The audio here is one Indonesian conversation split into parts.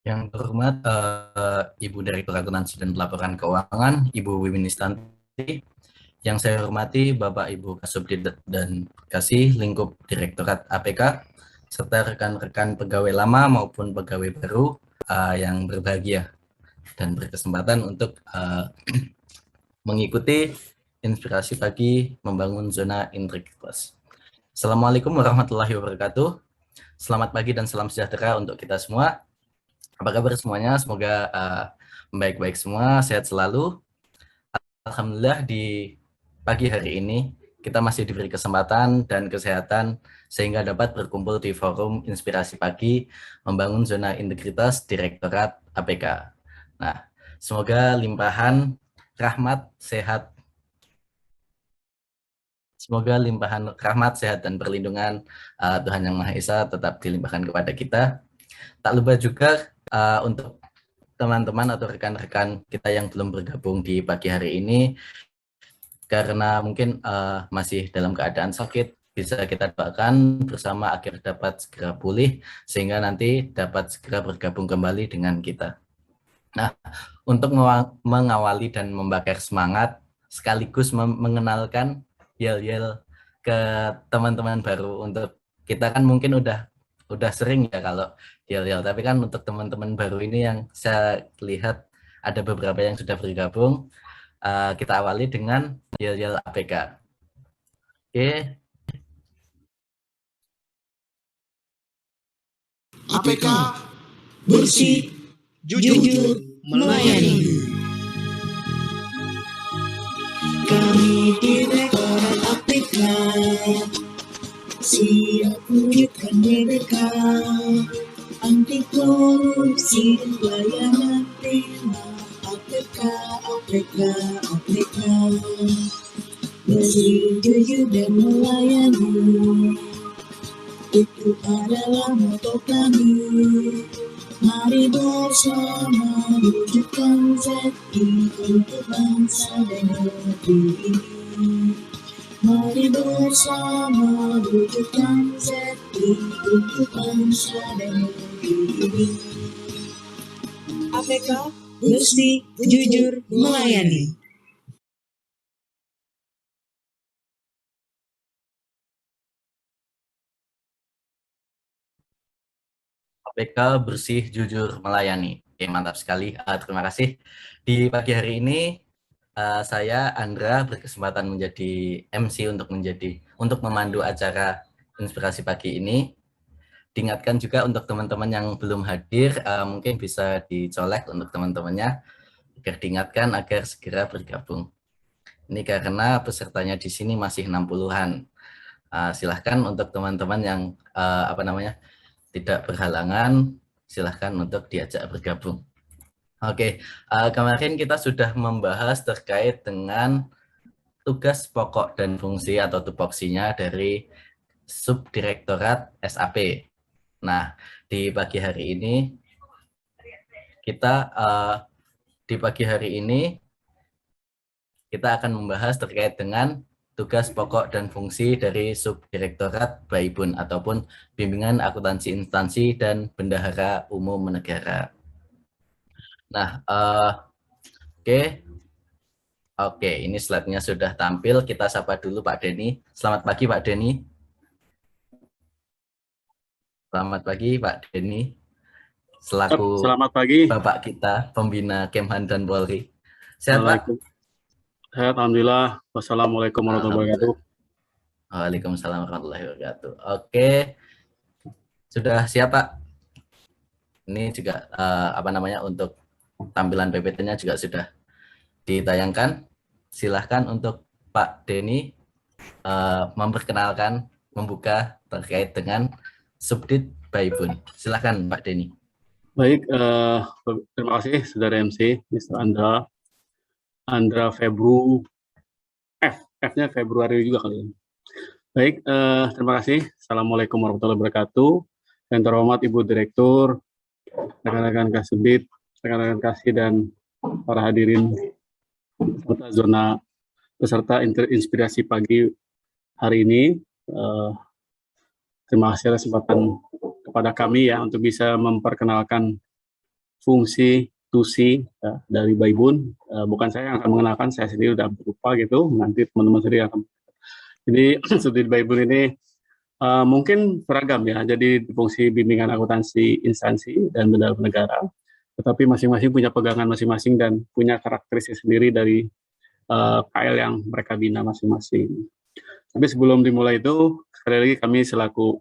Yang terhormat Ibu Direktur Akuntansi dan Pelaporan Keuangan, Ibu Wiwinistanti. Yang saya hormati Bapak Ibu Kasubdit dan Kasih Lingkup Direktorat APK, serta rekan-rekan pegawai lama maupun pegawai baru yang berbahagia dan berkesempatan untuk mengikuti inspirasi pagi membangun zona integritas. Assalamualaikum warahmatullahi wabarakatuh. Selamat pagi dan salam sejahtera untuk kita semua. Apa kabar semuanya? Semoga baik-baik semua, sehat selalu. Alhamdulillah di pagi hari ini kita masih diberi kesempatan dan kesehatan sehingga dapat berkumpul di forum inspirasi pagi membangun zona integritas Direktorat APK. Nah, semoga limpahan rahmat, sehat, semoga limpahan rahmat, sehat, dan perlindungan Tuhan Yang Maha Esa tetap dilimpahkan kepada kita. Tak lupa juga untuk teman-teman atau rekan-rekan kita yang belum bergabung di pagi hari ini, karena mungkin masih dalam keadaan sakit, bisa kita doakan bersama agar dapat segera pulih, sehingga nanti dapat segera bergabung kembali dengan kita. Nah, untuk mengawali dan membakar semangat, sekaligus mengenalkan yel-yel ke teman-teman baru. Untuk kita kan mungkin udah sering ya kalau yel-yel, tapi kan untuk teman-teman baru ini yang saya lihat ada beberapa yang sudah bergabung, kita awali dengan yel-yel APK. Oke. APK bersih, jujur, melayani. Kami Direktorat APK siap wujudkan DBK, anti korupsi dan pelayanan prima. APK, APK, APK bersih, jujur, dan melayani. Itu adalah moto kami. Mari bersama wujudkan ZI untuk bangsa dan negeri ini. Mari bersama wujudkan ZI untuk bangsa dan negeri ini. APK bersih, jujur, melayani. APK bersih, jujur, melayani. Oke, mantap sekali. Terima kasih. Di pagi hari ini saya Andra berkesempatan menjadi MC untuk memandu acara inspirasi pagi ini. Diingatkan juga untuk teman-teman yang belum hadir, mungkin bisa dicolek untuk teman-temannya agar diingatkan agar segera bergabung. Ini karena pesertanya di sini masih 60-an. Silahkan untuk teman-teman yang tidak berhalangan, silahkan untuk diajak bergabung. Oke, kemarin kita sudah membahas terkait dengan tugas pokok dan fungsi atau tupoksinya dari Subdirektorat SAP. Nah, di pagi hari ini kita akan membahas terkait dengan tugas pokok dan fungsi dari Subdirektorat Baibun ataupun Bimbingan Akuntansi Instansi dan Bendahara Umum Negara. Nah, Oke, ini slide-nya sudah tampil. Kita sapa dulu Pak Denny. Selamat pagi Pak Denny. Selamat pagi Pak Denny. Selaku Selamat pagi Bapak kita, pembina Kemhan dan Polri. Sehat Pak? Sehat, alhamdulillah. Wassalamualaikum warahmatullahi wabarakatuh. Waalaikumsalam warahmatullahi wabarakatuh. Oke, sudah siap Pak? Ini juga untuk tampilan PPT-nya juga sudah ditayangkan. Silahkan untuk Pak Denny memperkenalkan, membuka terkait dengan Subdit Baibun. Silahkan Pak Denny. Baik, terima kasih saudara MC, Mr. Andra Febru, F-nya Februari juga kali ini. Baik, terima kasih. Assalamualaikum warahmatullahi wabarakatuh. Yang terhormat Ibu Direktur, rekan-rekan Kasubdit, rekan-rekan Kasih, dan para hadirin peserta inspirasi pagi hari ini. Terima kasih atas kesempatan kepada kami ya untuk bisa memperkenalkan fungsi, tusi ya, dari Baibun. Bukan saya yang akan mengenalkan, saya sendiri sudah berupa gitu, nanti teman-teman sendiri akan. Jadi studi Baibun ini mungkin seragam ya, jadi fungsi bimbingan akuntansi instansi dan bendahara negara, tetapi masing-masing punya pegangan masing-masing dan punya karakteristik sendiri dari KL yang mereka bina masing-masing. Tapi sebelum dimulai itu, sekali lagi kami selaku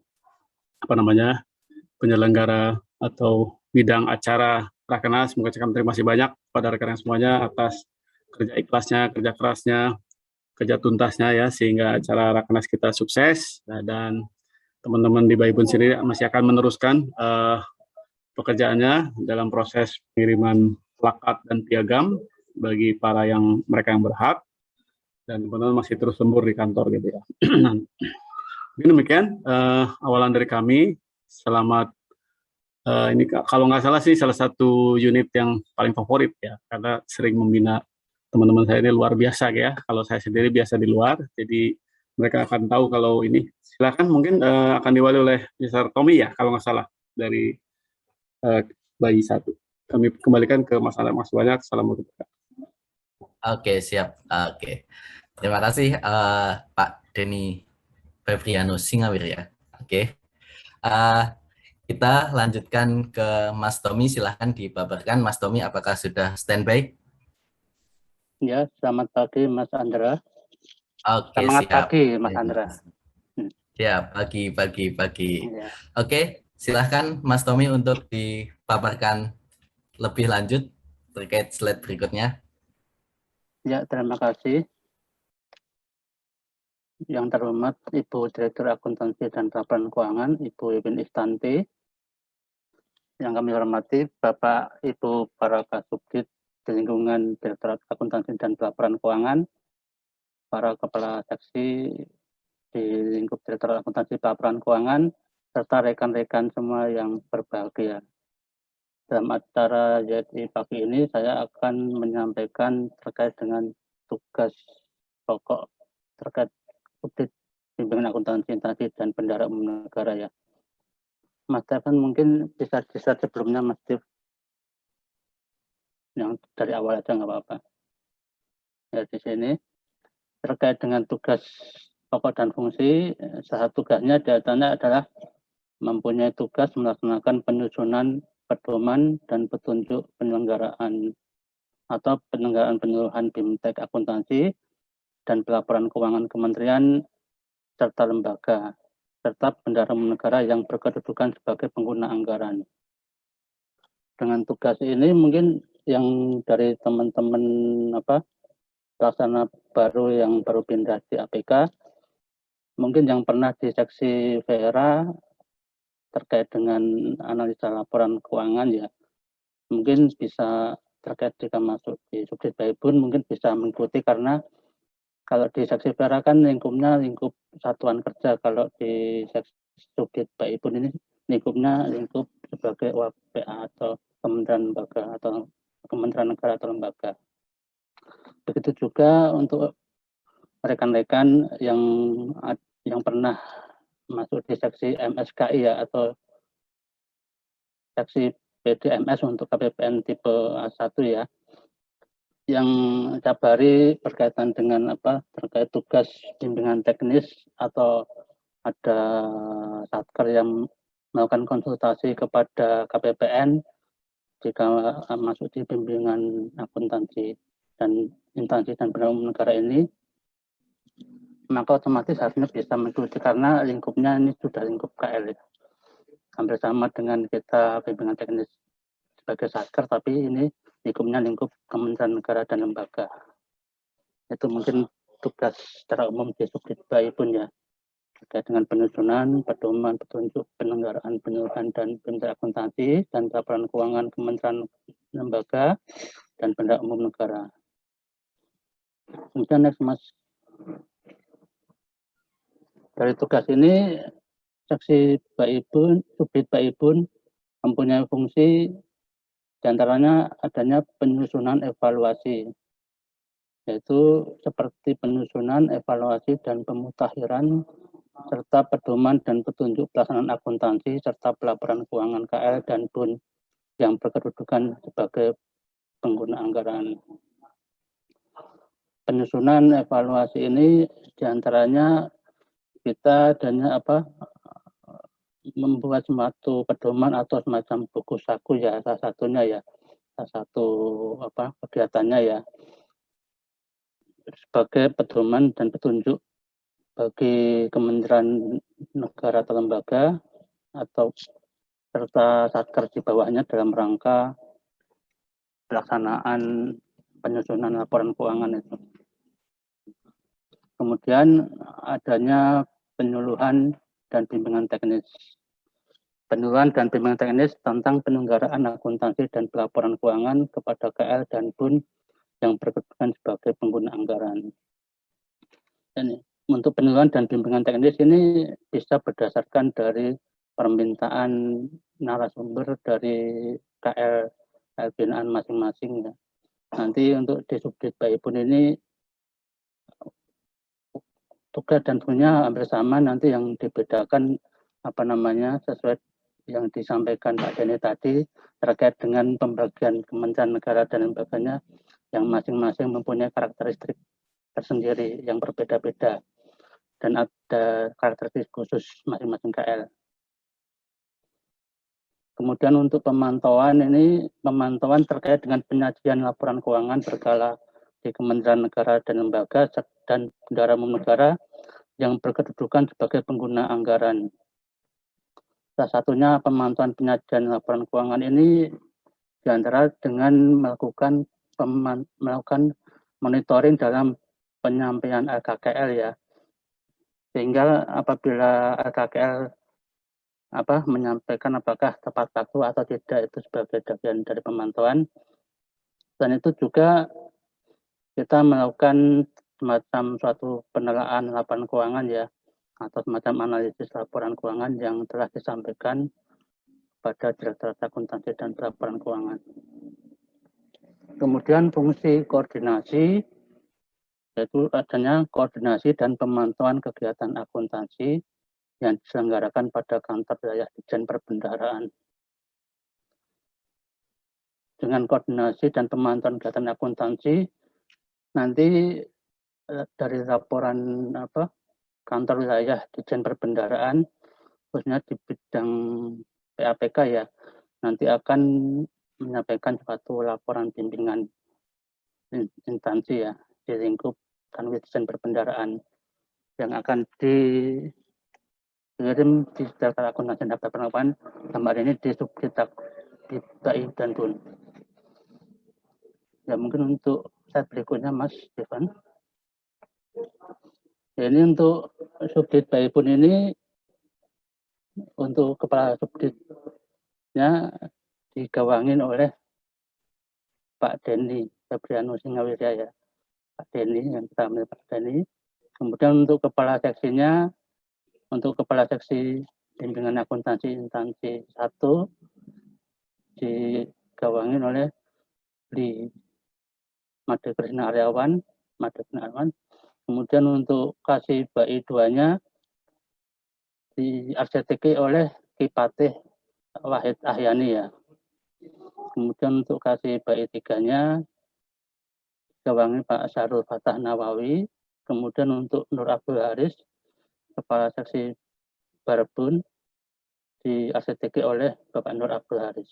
penyelenggara atau bidang acara Rakernas mengucapkan terima kasih banyak pada rekan-rekan semuanya atas kerja ikhlasnya, kerja kerasnya, kerja tuntasnya ya, sehingga acara Rakernas kita sukses. Dan teman-teman di Baibun sendiri masih akan meneruskan pekerjaannya dalam proses pengiriman plakat dan piagam bagi mereka yang berhak, dan teman-teman masih terus lembur di kantor gitu ya. Mungkin demikian awalan dari kami. Selamat ini kalau nggak salah sih salah satu unit yang paling favorit ya, karena sering membina teman-teman saya ini luar biasa ya. Kalau saya sendiri biasa di luar, jadi mereka akan tahu kalau ini. Silakan mungkin akan diwali oleh Mr. Tommy ya, kalau nggak salah dari Bayi 1. Kami kembalikan ke Mas Anam. Mas banyak. Assalamualaikum. Oke, siap. Oke. Terima kasih Pak Denny Febrianus Singawir ya. Oke. Kita lanjutkan ke Mas Tommy. Silahkan dipaparkan. Mas Tommy, apakah sudah standby? Ya, selamat pagi Mas Andra. Oke, Semangat siap. pagi Mas Andra. Siap, pagi. Ya. Oke, silahkan Mas Tommy untuk dipaparkan lebih lanjut terkait slide berikutnya. Ya, terima kasih. Yang terhormat Ibu Direktur Akuntansi dan Laporan Keuangan, Ibu Iwin Istanti. Yang kami hormati Bapak Ibu para Kasubdit di lingkungan Direktorat Akuntansi dan Laporan Keuangan, para Kepala Seksi di lingkup Direktorat Akuntansi dan Laporan Keuangan, serta rekan-rekan semua yang berbahagia. Dalam acara jadi pagi ini saya akan menyampaikan terkait dengan tugas pokok terkait subdit bimbingan akuntansi instansi dan bendahara umum negara ya. Mas Stefan mungkin bisa di slide sebelumnya Mas Steve, yang dari awal aja nggak apa-apa. Ya di sini terkait dengan tugas pokok dan fungsi, salah tugasnya diantaranya adalah mempunyai tugas melaksanakan penyusunan pedoman dan petunjuk penyelenggaraan atau penyelenggaraan penyuluhan BIMTEK akuntansi dan pelaporan keuangan kementerian serta lembaga serta bendahara umum negara yang berkedudukan sebagai pengguna anggaran. Dengan tugas ini mungkin yang dari teman-teman pelaksana baru yang baru pindah di APK, mungkin yang pernah di seksi Vera terkait dengan analisa laporan keuangan ya, mungkin bisa terkait jika masuk di subdit Baibun mungkin bisa mengikuti, karena kalau di seksi Vera kan lingkupnya lingkup satuan kerja, kalau di seksi subdit Baibun ini lingkupnya lingkup sebagai WPA atau kementerian lembaga atau kementerian negara atau lembaga. Begitu juga untuk rekan-rekan yang pernah masuk di seksi MSKI ya, atau seksi PDMS untuk KPPN tipe A1 ya, yang cabari berkaitan dengan terkait tugas bimbingan teknis atau ada satker yang melakukan konsultasi kepada KPPN jika masuk di bimbingan akuntansi dan instansi dan bendahara umum negara ini, maka otomatis harusnya bisa mengikuti karena lingkupnya ini sudah lingkup KL ya. Hampir sama dengan kita bimbingan teknis sebagai satker, tapi ini lingkupnya lingkup kementerian negara dan lembaga. Itu mungkin tugas secara umum di subdit Baibun ya, terkait dengan penyusunan, pedoman, petunjuk, penyelenggaraan, penyuluhan dan bendahara akuntansi dan laporan keuangan kementerian lembaga dan bendahara umum negara. Kemudian next Mas. Dari tugas ini, seksi Baibun, subdit Baibun mempunyai fungsi diantaranya adanya penyusunan evaluasi, yaitu seperti penyusunan evaluasi dan pemutakhiran serta pedoman dan petunjuk pelaksanaan akuntansi serta pelaporan keuangan KL dan BUN yang berkedudukan sebagai pengguna anggaran. Penyusunan evaluasi ini diantaranya kita adanya membuat suatu pedoman atau semacam buku saku ya, salah satunya ya, salah satu kegiatannya ya, sebagai pedoman dan petunjuk bagi kementerian negara atau lembaga atau serta satker di bawahnya dalam rangka pelaksanaan penyusunan laporan keuangan itu. Kemudian adanya penyuluhan dan bimbingan teknis. Penyuluhan dan bimbingan teknis tentang penyelenggaraan akuntansi dan pelaporan keuangan kepada KL dan BUN yang berkedudukan sebagai pengguna anggaran. Dan untuk penyuluhan dan bimbingan teknis ini bisa berdasarkan dari permintaan narasumber dari KL binaan masing-masing ya. Nanti untuk di Subdit Baipun ini tugas dan punya hampir sama, nanti yang dibedakan sesuai yang disampaikan Pak Denny tadi terkait dengan pembagian kementerian negara dan lembaganya yang masing-masing mempunyai karakteristik tersendiri yang berbeda-beda dan ada karakteristik khusus masing-masing KL. Kemudian untuk pemantauan terkait dengan penyajian laporan keuangan berkala di Kementerian Negara dan Lembaga dan Bendahara Umum Negara yang berkedudukan sebagai pengguna anggaran. Salah satunya pemantauan penyajian laporan keuangan ini diantara dengan melakukan monitoring dalam penyampaian LKKL ya, sehingga apabila LKKL menyampaikan apakah tepat waktu atau tidak itu sebagai bagian dari pemantauan. Dan itu juga kita melakukan semacam suatu penelaahan laporan keuangan ya, atau semacam analisis laporan keuangan yang telah disampaikan pada Direktorat Akuntansi dan Pelaporan Keuangan. Kemudian fungsi koordinasi, yaitu adanya koordinasi dan pemantauan kegiatan akuntansi yang diselenggarakan pada kantor wilayah Ditjen Perbendaharaan. Dengan koordinasi dan pemantauan kegiatan akuntansi, nanti dari laporan kantor wilayah Ditjen Perbendaharaan, khususnya di bidang PAPK ya, nanti akan menyampaikan suatu laporan bimbingan instansi ya di lingkup Kanwil Ditjen Perbendaharaan yang akan dikirim di Direktorat Akuntansi dan Pelaporan gambar ini di Subdit di BAI dan BUN. Ya mungkin untuk slide berikutnya Mas Stefan. Ya, ini untuk Subdit BAI BUN ini untuk kepala subditnya digawangin oleh Pak Denny Febrianus Singawirya ya, Pak Denny yang kita ambil Pak Denny. Kemudian untuk kepala seksinya, untuk kepala seksi bimbingan akuntansi instansi 1 digawangin oleh di Made Krisna Aryawan. Kemudian untuk kasih BAI 2-nya diarsiteki oleh Ki Patih Wahid Ahyani ya. Kemudian untuk kasih BAI 3-nya gawangi Pak Syarul Fatah Nawawi. Kemudian untuk Nur Abdul Haris, Kepala Seksi Barbun, diarsiteki oleh Bapak Nur Abdul Haris.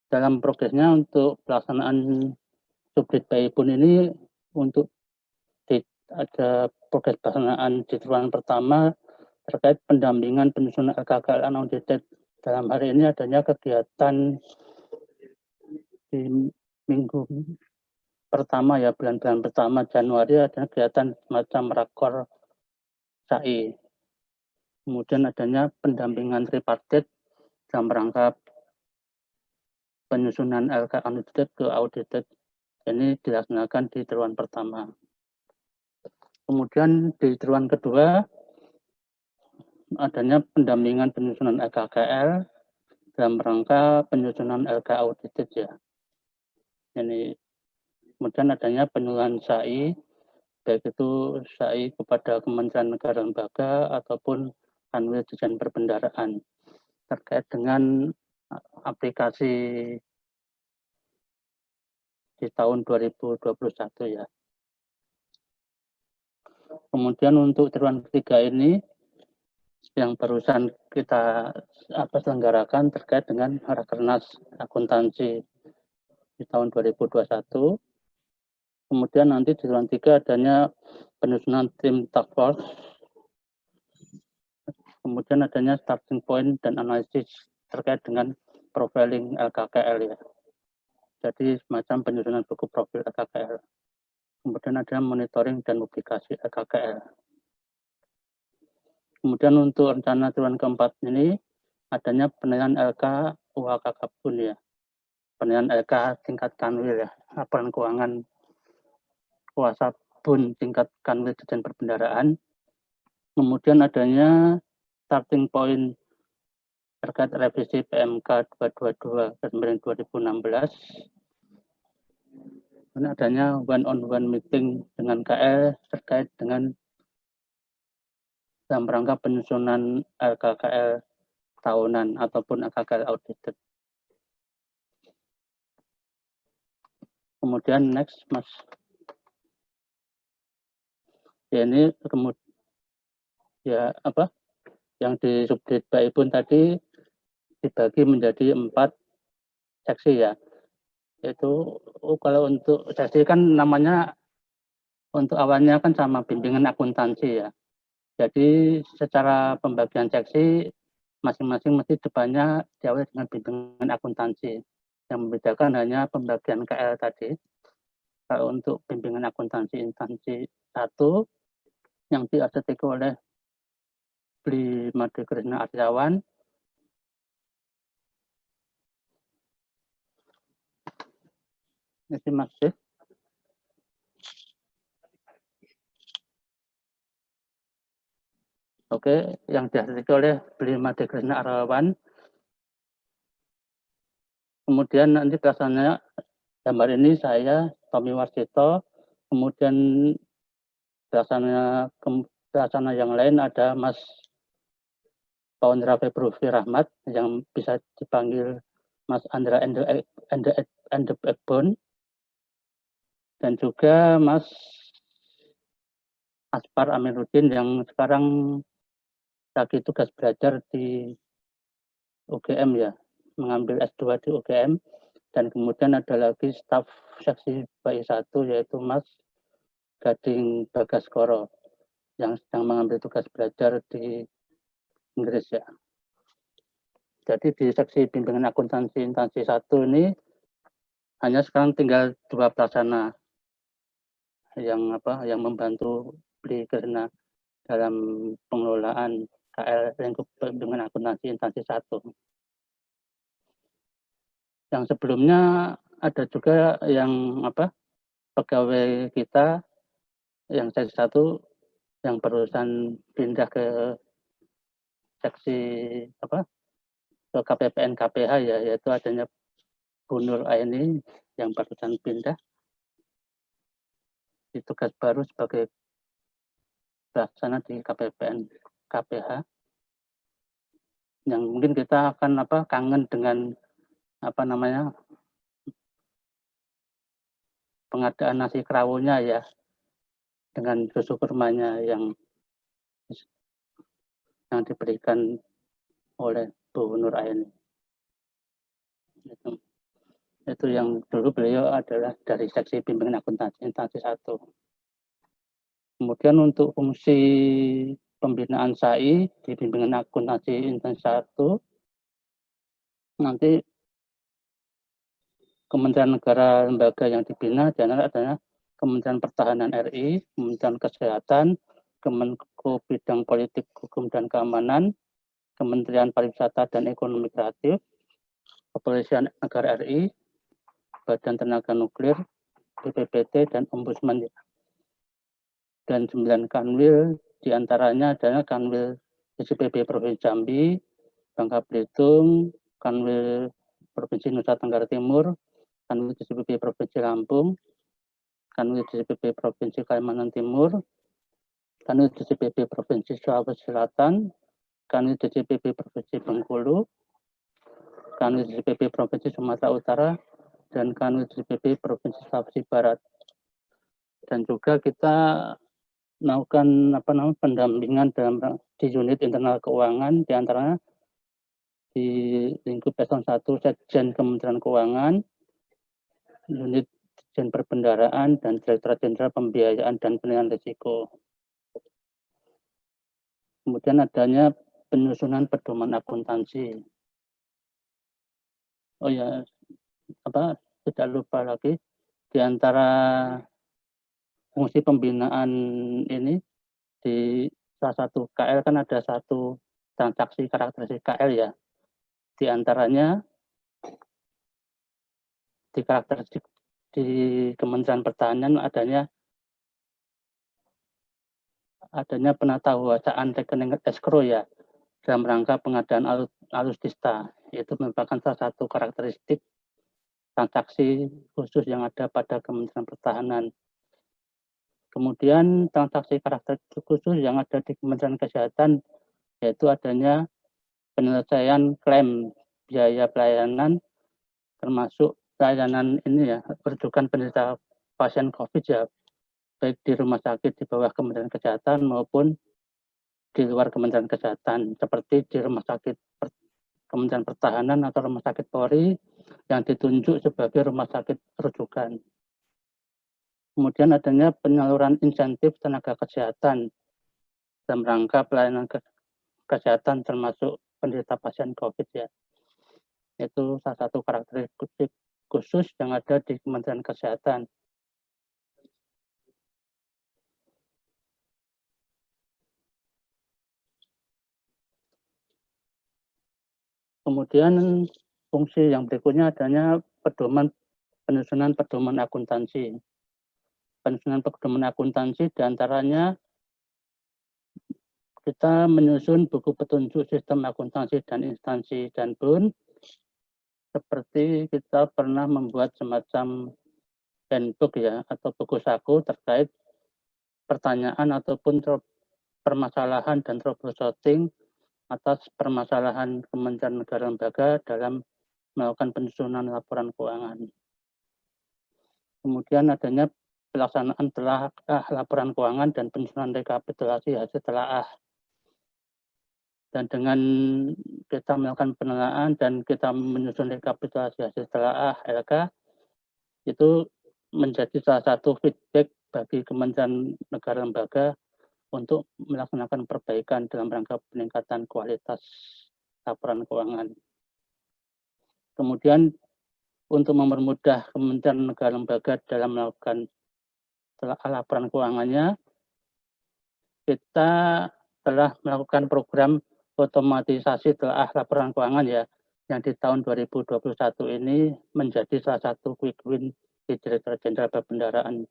Dalam progresnya untuk pelaksanaan Subdit BAI BUN ini untuk ada progres pelaksanaan di triwulan pertama terkait pendampingan penyusunan LKKL unaudited. Dalam hari ini adanya kegiatan di minggu pertama ya, bulan-bulan pertama Januari ada kegiatan semacam rakor SAI. Kemudian adanya pendampingan tripartit dalam rangka penyusunan LK unaudited ke audited. Ini dilaksanakan di triwulan pertama. Kemudian di triwulan kedua adanya pendampingan penyusunan LKKL dalam rangka penyusunan LK audited ya. Ini kemudian adanya penyuluhan SAI, baik itu SAI kepada Kementerian Negara Lembaga ataupun Kanwil Ditjen Perbendaharaan terkait dengan aplikasi di tahun 2021 ya. Kemudian untuk triwulan ketiga ini yang barusan kita selenggarakan terkait dengan Rakernas Akuntansi di tahun 2021. Kemudian nanti di triwulan 3 adanya penyusunan tim task force. Kemudian adanya starting point dan analisis terkait dengan profiling LKKL ya. Jadi semacam penyusunan buku profil LKKL. Kemudian ada monitoring dan publikasi LKKL. Kemudian untuk rencana triwulan keempat ini adanya penilaian LK UHK Kabun ya. Penilaian LK tingkat kanwil ya. Laporan keuangan kuasa bun tingkat kanwil Dirjen Perbendaharaan. Kemudian adanya starting point terkait revisi PMK 222 2016. Dan adanya one-on-one meeting dengan KL terkait dengan dalam rangka penyusunan LKKL tahunan ataupun LKKL audited. Kemudian next Mas. Ya ini kemudian ya apa yang di subdit Pak Ibun tadi dibagi menjadi 4 seksi ya. Itu kalau untuk seksi kan namanya untuk awalnya kan sama bimbingan akuntansi ya. Jadi secara pembagian seksi masing-masing mesti depannya diawali dengan bimbingan akuntansi. Yang membedakan hanya pembagian KL tadi. Kalau untuk bimbingan akuntansi instansi 1 yang diarsiteki oleh Bli Made Krishna Aryawan. Ini masih. Oke, yang diarsiteki oleh Bli Made Krishna Aryawan. Kemudian nanti pelaksanaannya gambar ini saya Tommy Warsito. Kemudian pelaksana yang lain ada Mas Paundra Februari Rahmat yang bisa dipanggil Mas Andra and the Backbone. Dan juga Mas Aspar Aminuddin yang sekarang lagi tugas belajar di UGM ya, mengambil S2 di UGM. Dan kemudian ada lagi staf seksi BAI 1 yaitu Mas Gading Bagaskoro yang sedang mengambil tugas belajar di Inggris ya. Jadi di seksi bimbingan akuntansi instansi 1 ini hanya sekarang tinggal 2 pelaksana yang membantu Bli Krishna dalam pengelolaan KL lingkup bimbingan akuntansi instansi 1. Yang sebelumnya ada juga yang pegawai kita yang seksi 1 yang barusan pindah ke seksi ke KPPN KPH ya, yaitu adanya Bu Nur Aini yang barusan pindah di tugas baru sebagai pelaksana di KPPN KPH. Yang mungkin kita akan kangen dengan pengadaan nasi kerawunya ya, dengan susu kurmanya yang diberikan oleh Bu Nur Aini. Itu yang dulu beliau adalah dari seksi bimbingan akuntansi instansi 1. Kemudian untuk fungsi pembinaan SAI di bimbingan akuntansi instansi 1 nanti Kementerian Negara lembaga yang dibina adalah Kementerian Pertahanan RI, Kementerian Kesehatan, Kemenko Bidang Politik, Hukum dan Keamanan, Kementerian Pariwisata dan Ekonomi Kreatif, Kepolisian Negara RI, Badan Tenaga Nuklir, BPPT, dan Ombudsman. Dan 9 kanwil, diantaranya adalah kanwil DCPB Provinsi Jambi, Bangka Belitung, kanwil Provinsi Nusa Tenggara Timur, kanwil DCPB Provinsi Lampung, kanwil DCPB Provinsi Kalimantan Timur, kanwil DCPB Provinsi Sulawesi Selatan, kanwil DCPB Provinsi Bengkulu, Kanwil DPP Provinsi Sumatera Utara dan Kanwil DPP Provinsi Sulawesi Barat. Dan juga kita melakukan pendampingan di unit internal keuangan, di antaranya di lingkup eselon 1 Sekjen Kementerian Keuangan, unit Dirjen Perbendaraan, dan Direktorat Jenderal Pembiayaan dan Penilaian Risiko. Kemudian adanya penyusunan pedoman akuntansi. Oh ya, tidak lupa lagi, di antara fungsi pembinaan ini, di salah satu KL kan ada satu transaksi karakteristik KL ya. Di antaranya di karakteristik di Kementerian Pertahanan adanya penatausahaan rekening escrow ya, dalam rangka pengadaan alutsista. Itu merupakan salah satu karakteristik transaksi khusus yang ada pada Kementerian Pertahanan. Kemudian transaksi karakteristik khusus yang ada di Kementerian Kesehatan yaitu adanya penyelesaian klaim biaya pelayanan, termasuk pelayanan ini ya, rujukan penderita pasien COVID ya, baik di rumah sakit di bawah Kementerian Kesehatan maupun di luar Kementerian Kesehatan, seperti di rumah sakit Kementerian Pertahanan atau rumah sakit Polri yang ditunjuk sebagai rumah sakit rujukan. Kemudian adanya penyaluran insentif tenaga kesehatan dalam rangka pelayanan kesehatan termasuk penderita pasien COVID ya. Itu salah satu karakteristik khusus yang ada di Kementerian Kesehatan. Kemudian fungsi yang berikutnya adanya penyusunan pedoman akuntansi. Penyusunan pedoman akuntansi diantaranya kita menyusun buku petunjuk sistem akuntansi dan instansi dan BUN, seperti kita pernah membuat semacam handbook ya, atau buku saku terkait pertanyaan ataupun permasalahan dan troubleshooting atas permasalahan Kementerian Negara Lembaga dalam melakukan penyusunan laporan keuangan. Kemudian adanya pelaksanaan telaah laporan keuangan dan penyusunan rekapitulasi hasil telaah. Dan dengan kita melakukan penelaahan dan kita menyusun rekapitulasi hasil telaah LK, itu menjadi salah satu feedback bagi Kementerian Negara Lembaga untuk melaksanakan perbaikan dalam rangka peningkatan kualitas laporan keuangan. Kemudian untuk mempermudah Kementerian Negara Lembaga dalam melakukan laporan keuangannya, kita telah melakukan program otomatisasi telaah laporan keuangan ya, yang di tahun 2021 ini menjadi salah satu quick win di Direktorat Jenderal Perbendaraan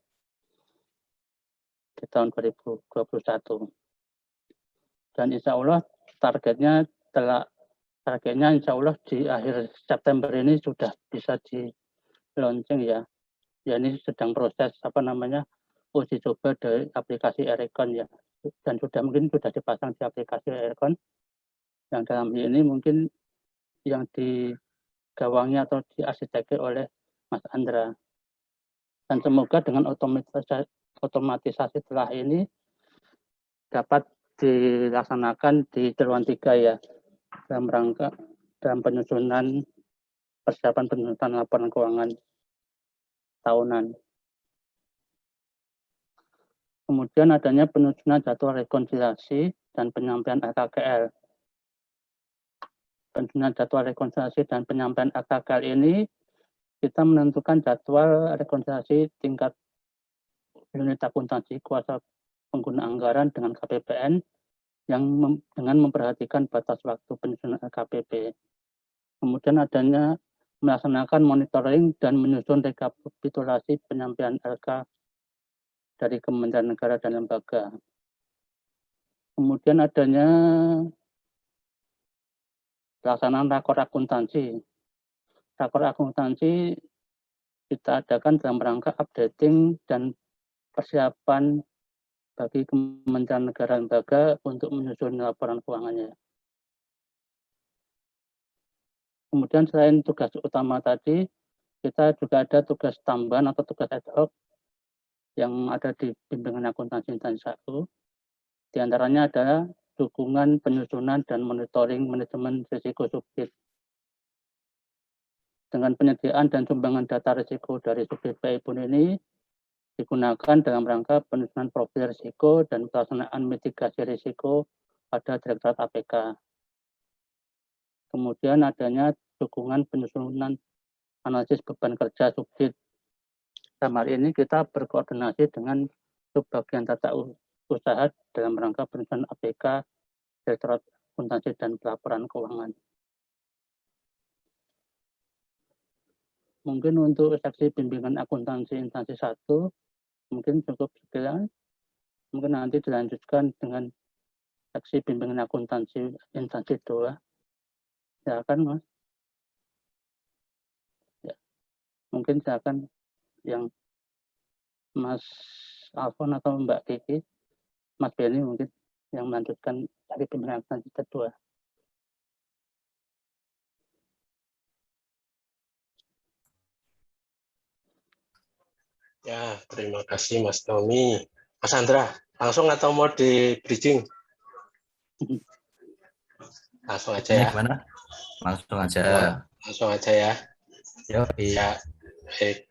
di tahun 2021. Dan insya Allah targetnya insya Allah di akhir September ini sudah bisa di launching ya. Ya ini sedang proses uji coba dari aplikasi Erecon ya, dan mungkin sudah dipasang di aplikasi Erecon. Yang dalam hal ini mungkin yang digawangi atau diarsitektur oleh Mas Andra. Dan semoga dengan otomatisasi telah ini dapat dilaksanakan di triwulan 3 ya, dalam penyusunan persiapan penyusunan laporan keuangan tahunan. Kemudian adanya penyusunan jadwal rekonsiliasi dan penyampaian LKKL. Penyusunan jadwal rekonsiliasi dan penyampaian LKKL ini kita menentukan jadwal rekonsiliasi tingkat unit akuntansi kuasa pengguna anggaran dengan KPPN yang dengan memperhatikan batas waktu penyusunan LKPP. Kemudian adanya melaksanakan monitoring dan menyusun rekapitulasi penyampaian LK dari Kementerian Negara dan Lembaga. Kemudian adanya pelaksanaan rakor akuntansi. Rakor akuntansi kita adakan dalam rangka updating dan persiapan bagi Kementerian Negara dan Lembaga untuk menyusun laporan keuangannya. Kemudian selain tugas utama tadi, kita juga ada tugas tambahan atau tugas ad hoc yang ada di bimbingan akuntansi instansi 1. Di antaranya adalah dukungan penyusunan dan monitoring manajemen risiko subjek. Dengan penyediaan dan sumbangan data risiko dari subjek PIPUN ini digunakan dalam rangka penyusunan profil risiko dan pelaksanaan mitigasi risiko pada Direktorat APK. Kemudian adanya dukungan penyusunan analisis beban kerja subjek. Dalam hal ini kita berkoordinasi dengan subbagian tata usaha dalam rangka penyusunan APK, Direktorat Akuntansi dan Pelaporan Keuangan. Mungkin untuk seksi bimbingan akuntansi instansi 1, mungkin cukup sekian. Mungkin nanti dilanjutkan dengan seksi bimbingan akuntansi instansi 2. Silakan, Mas. Ya. Mungkin silakan yang Mas Alfon atau Mbak Kiki, Mas Beni mungkin yang melanjutkan dari bimbingan akuntansi 2. Ya, terima kasih Mas Tommy. Mas Andra, langsung atau mau di bridging? Langsung aja ya. Gimana? Langsung aja. Langsung aja ya. Yoi. Ya, baik.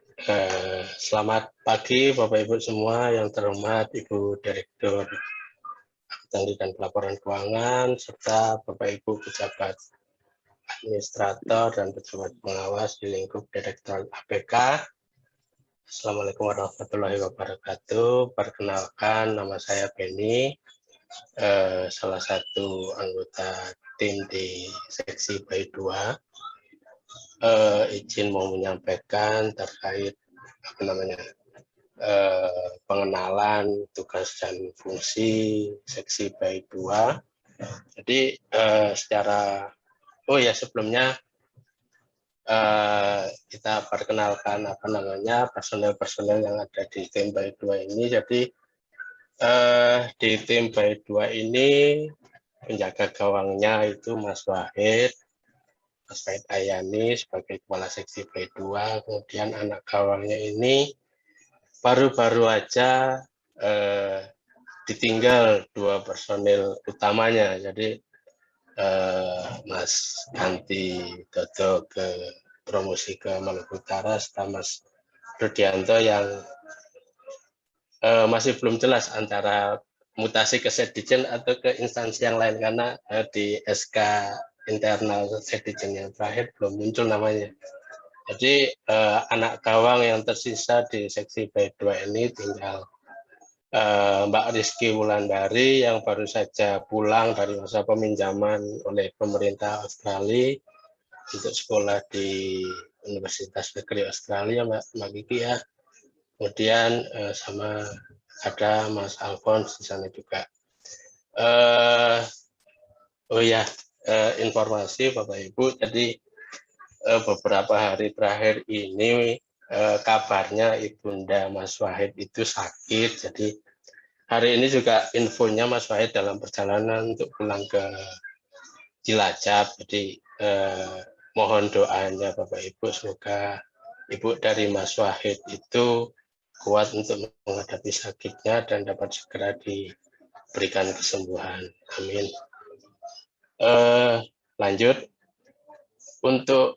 Selamat pagi Bapak Ibu semua, yang terhormat Ibu Direktur Akuntansi dan Pelaporan Keuangan, serta Bapak Ibu pejabat administrator dan pejabat pengawas di lingkup Direktorat APK. Assalamualaikum warahmatullahi wabarakatuh. Perkenalkan, nama saya Beni, salah satu anggota tim di seksi BAI 2. Izin mau menyampaikan terkait pengenalan tugas dan fungsi seksi BAI 2. Jadi sebelumnya kita perkenalkan personel-personel yang ada di tim BAI 2 ini. Jadi di tim BAI 2 ini penjaga gawangnya itu Mas Wahid Ayani sebagai kepala seksi BAI 2. Kemudian anak gawangnya ini baru-baru aja ditinggal 2 personil utamanya. Jadi Mas Ganti Dodo ke promosi ke Maluku Utara, serta Mas Rudianto yang masih belum jelas antara mutasi ke Sekdijen atau ke instansi yang lain, karena di SK internal Sekdijen yang terakhir belum muncul namanya. Jadi anak gawang yang tersisa di seksi BAI 2 ini tinggal Mbak Rizky Wulandari yang baru saja pulang dari masa peminjaman oleh pemerintah Australia untuk sekolah di Universitas Negeri Australia, Mbak Kiki ya. Kemudian sama ada Mas Alfons di sana juga. Informasi Bapak Ibu, jadi beberapa hari terakhir ini kabarnya Ibunda Mas Wahid itu sakit. Jadi hari ini juga infonya Mas Wahid dalam perjalanan untuk pulang ke Cilacap. Jadi mohon doanya Bapak Ibu, semoga Ibu dari Mas Wahid itu kuat untuk menghadapi sakitnya dan dapat segera diberikan kesembuhan. Amin. Lanjut. Untuk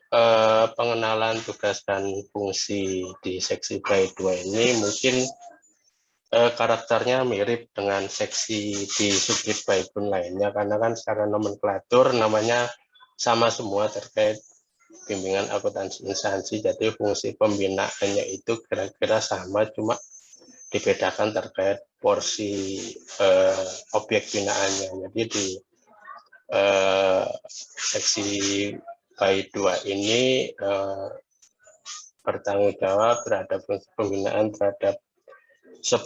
pengenalan tugas dan fungsi di seksi BAI 2 ini mungkin karakternya mirip dengan seksi di subjek BAI pun lainnya, karena kan secara nomenklatur namanya sama semua terkait bimbingan akuntansi instansi. Jadi fungsi pembinaannya itu kira-kira sama, cuma dibedakan terkait porsi objek binaannya. Jadi di seksi BAI 2 ini bertanggung jawab terhadap pembinaan terhadap 10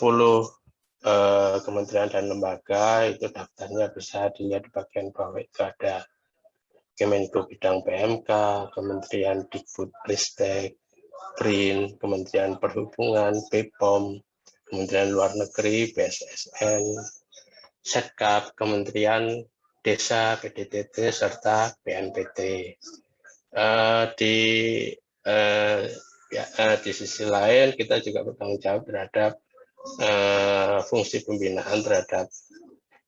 kementerian dan lembaga. Itu daftarnya bisa dilihat di bagian bawah, itu ada Kemenko bidang PMK, Kementerian Dikbudristek, BRIN, Kementerian Perhubungan, BPOM, Kementerian Luar Negeri, BSSN, Setkap, Kementerian Desa, PDTT, serta BNPT. Di sisi lain kita juga bertanggung jawab terhadap fungsi pembinaan terhadap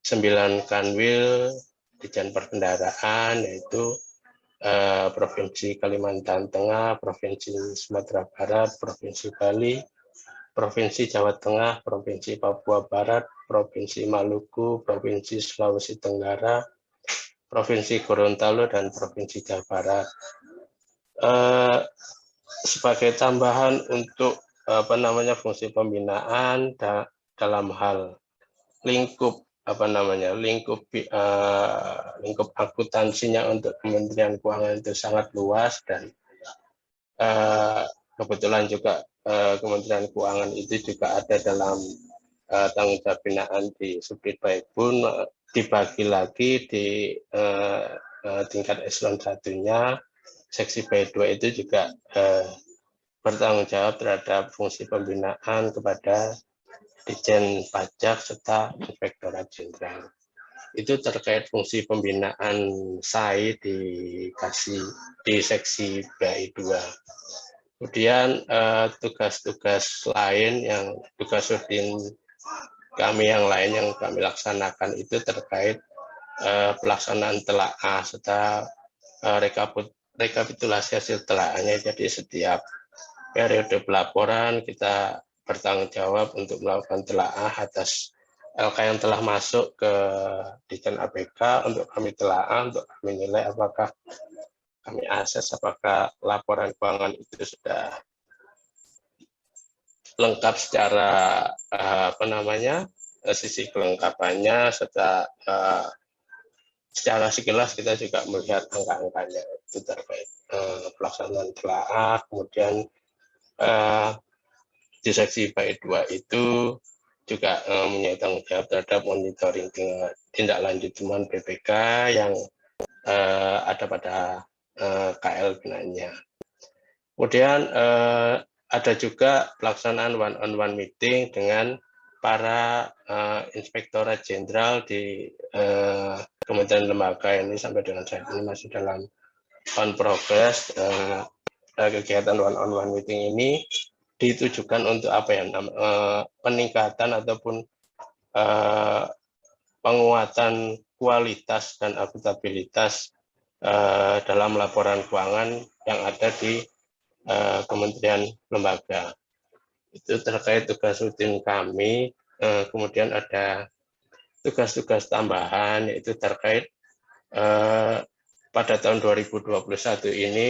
9 kanwil Ditjen Perkendaraan, yaitu Provinsi Kalimantan Tengah, Provinsi Sumatera Barat, Provinsi Bali, Provinsi Jawa Tengah, Provinsi Papua Barat, Provinsi Maluku, Provinsi Sulawesi Tenggara, Provinsi Gorontalo, dan Provinsi Jawa Barat. Sebagai tambahan untuk fungsi pembinaan dalam hal lingkup lingkup akuntansinya untuk Kementerian Keuangan itu sangat luas, dan kebetulan juga Kementerian Keuangan itu juga ada dalam tanggung jawab binaan di Subdit Baikbun, dibagi lagi di tingkat eselon 1-nya. Seksi B2 itu juga bertanggung jawab terhadap fungsi pembinaan kepada Ditjen Pajak serta Inspektorat Jenderal. Itu terkait fungsi pembinaan SAI di seksi BI 2. Kemudian tugas-tugas lain yang tugas rutin kami yang lain yang kami laksanakan itu terkait pelaksanaan telaah serta rekapitulasi hasil telaahnya. Jadi setiap periode pelaporan kita bertanggung jawab untuk melakukan telaah atas LK yang telah masuk ke Ditjen APK untuk kami telaah, untuk kami nilai apakah kami akses, apakah laporan keuangan itu sudah lengkap secara sisi kelengkapannya, serta secara sekilas kita juga melihat angka-angkanya itu terkait pelaksanaan telaah. Kemudian di seksi BI 2 itu juga punya tanggung jawab terhadap monitoring tindak lanjut temuan BPK yang ada pada KL binanya. Kemudian ada juga pelaksanaan one-on-one meeting dengan para Inspektorat Jenderal di Kementerian Lembaga ini. Sampai dengan saat ini masih dalam on progress. Kegiatan one-on-one meeting ini ditujukan untuk peningkatan ataupun penguatan kualitas dan akuntabilitas dalam laporan keuangan yang ada di kementerian lembaga. Itu terkait tugas rutin kami. Kemudian ada tugas-tugas tambahan, yaitu terkait pada tahun 2021 ini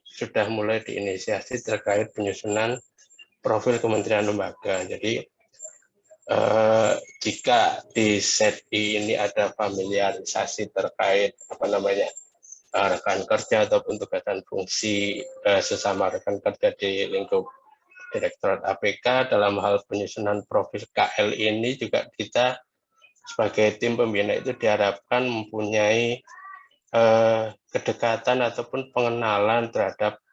sudah mulai diinisiasi terkait penyusunan profil kementerian lembaga. Jadi jika di SETI ini ada familiarisasi terkait rekan kerja ataupun tugasan fungsi sesama rekan kerja di lingkup Direktorat APK, dalam hal penyusunan profil KL ini juga kita sebagai tim pembina itu diharapkan mempunyai kedekatan ataupun pengenalan terhadap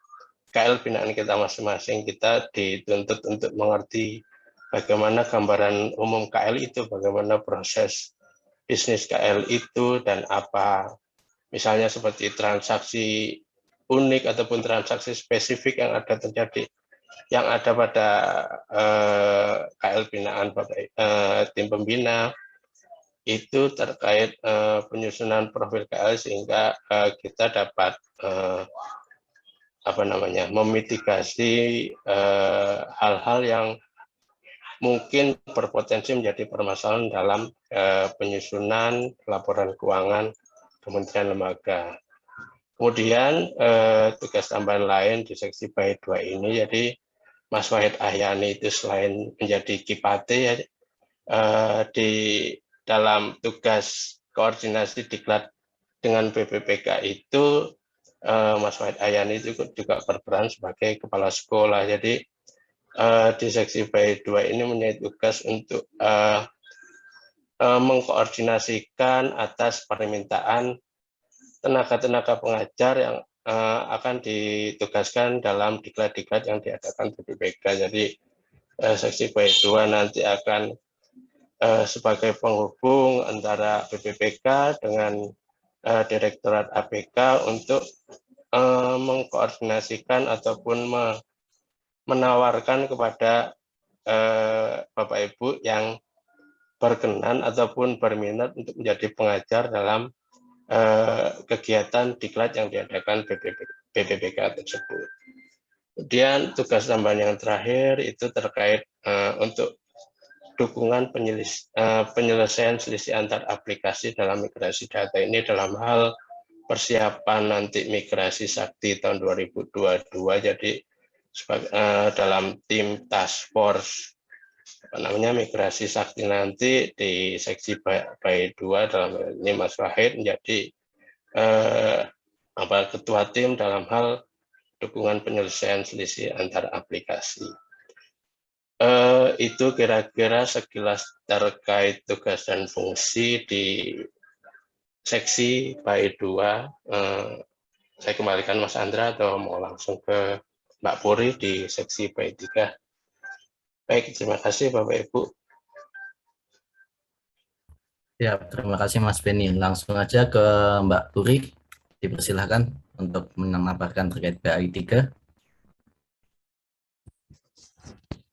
KL binaan kita masing-masing. Kita dituntut untuk mengerti bagaimana gambaran umum KL itu, bagaimana proses bisnis KL itu, dan apa misalnya seperti transaksi unik ataupun transaksi spesifik yang ada terjadi, yang ada pada KL binaan tim pembina, itu terkait penyusunan profil KL, sehingga kita dapat memitigasi hal-hal yang mungkin berpotensi menjadi permasalahan dalam penyusunan laporan keuangan kementerian lembaga. Kemudian tugas tambahan lain di seksi BI 2 ini, jadi Mas Wahid Ahyani itu selain menjadi Kipate ya, di dalam tugas koordinasi diklat dengan BPPK itu Mas Wahid Ahyani juga berperan sebagai kepala sekolah. Jadi di seksi BI 2 ini mempunyai tugas untuk mengkoordinasikan atas permintaan tenaga-tenaga pengajar yang akan ditugaskan dalam diklat-diklat yang diadakan BPPK. Jadi seksi BI 2 nanti akan sebagai penghubung antara BPPK dengan Direktorat APK untuk mengkoordinasikan ataupun menawarkan kepada Bapak Ibu yang berkenan ataupun berminat untuk menjadi pengajar dalam kegiatan diklat yang diadakan BPPK tersebut. Kemudian tugas tambahan yang terakhir itu terkait untuk dukungan penyelesaian selisih antar aplikasi dalam migrasi data ini dalam hal persiapan nanti migrasi Sakti tahun 2022. Jadi dalam tim task force migrasi Sakti nanti di seksi BAI 2 dalam ini Mas Wahid menjadi ketua tim dalam hal dukungan penyelesaian selisih antar aplikasi. Itu kira-kira sekilas terkait tugas dan fungsi di seksi BAI 2. Saya kembalikan Mas Andra atau mau langsung ke Mbak Puri di seksi BAI 3. Baik, terima kasih Bapak Ibu. Ya, terima kasih Mas Beni. Langsung aja ke Mbak Puri. Dipersilahkan untuk menamaparkan terkait BAI 3.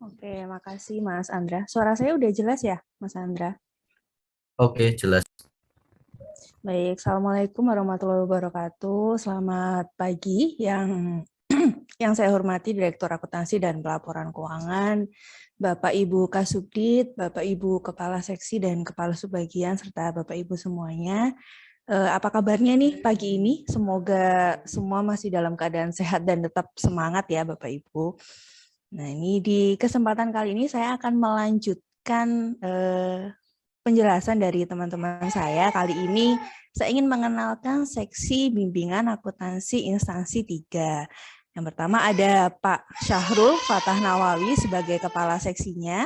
Oke, makasih Mas Andra. Suara saya udah jelas ya, Mas Andra? Oke, jelas. Baik, Assalamualaikum warahmatullahi wabarakatuh. Selamat pagi yang saya hormati Direktur Akuntansi dan Pelaporan Keuangan, Bapak Ibu Kasubdit, Bapak Ibu Kepala Seksi dan Kepala Subbagian, serta Bapak Ibu semuanya. Apa kabarnya nih pagi ini? Semoga semua masih dalam keadaan sehat dan tetap semangat ya Bapak Ibu. Nah, ini di kesempatan kali ini saya akan melanjutkan penjelasan dari teman-teman saya. Kali ini saya ingin mengenalkan seksi bimbingan akuntansi instansi 3. Yang pertama ada Pak Syahrul Fatah Nawawi sebagai kepala seksinya.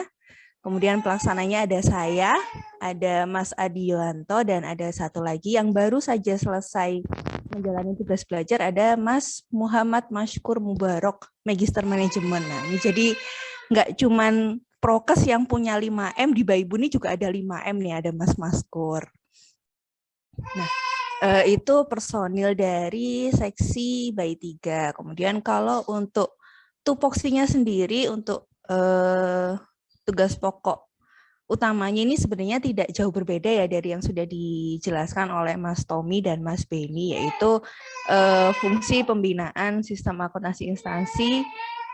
Kemudian pelaksananya ada saya, ada Mas Adi Yohanto, dan ada satu lagi yang baru saja selesai menjalani tugas belajar, ada Mas Muhammad Mashkur Mubarok, Magister Manajemen. Nah, ini jadi nggak cuman prokes yang punya 5M, di Baibu ini juga ada 5M nih, ada Mas Mashkur. Nah, itu personil dari seksi BAI 3. Kemudian kalau untuk tupoksinya sendiri, untuk tugas pokok utamanya ini sebenarnya tidak jauh berbeda ya dari yang sudah dijelaskan oleh Mas Tommy dan Mas Beni, yaitu fungsi pembinaan sistem akuntansi instansi.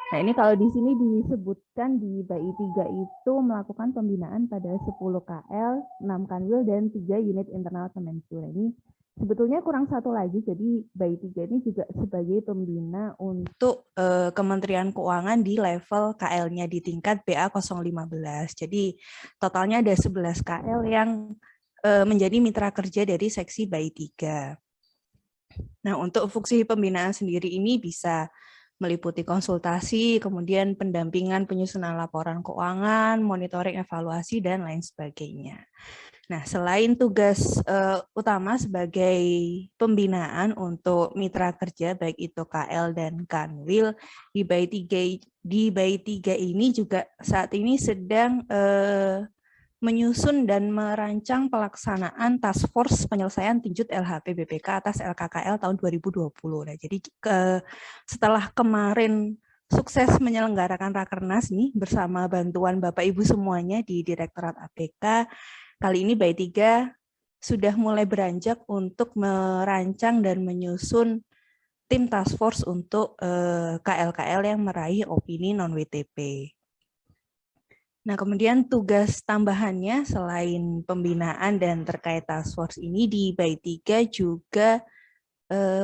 Nah, ini kalau di sini disebutkan di BAI 3 itu melakukan pembinaan pada 10 KL, 6 Kanwil, dan 3 unit internal Kemenku. Nah, ini sebetulnya kurang satu lagi, jadi BAI 3 ini juga sebagai pembina untuk Kementerian Keuangan di level KL-nya di tingkat BA 015. Jadi totalnya ada 11 KL yang menjadi mitra kerja dari seksi BAI 3. Nah, untuk fungsi pembinaan sendiri ini bisa meliputi konsultasi, kemudian pendampingan penyusunan laporan keuangan, monitoring evaluasi, dan lain sebagainya. Nah, selain tugas utama sebagai pembinaan untuk mitra kerja, baik itu KL dan Kanwil, di BAI 3 ini juga saat ini sedang menyusun dan merancang pelaksanaan task force penyelesaian tinjut LHP BPK atas LKKL tahun 2020. Nah, jadi setelah kemarin sukses menyelenggarakan Rakernas nih bersama bantuan Bapak Ibu semuanya di Direktorat APK, kali ini BAI 3 sudah mulai beranjak untuk merancang dan menyusun tim task force untuk KL-KL yang meraih opini non-WTP. Nah, kemudian tugas tambahannya selain pembinaan dan terkait task force ini di BAI 3 juga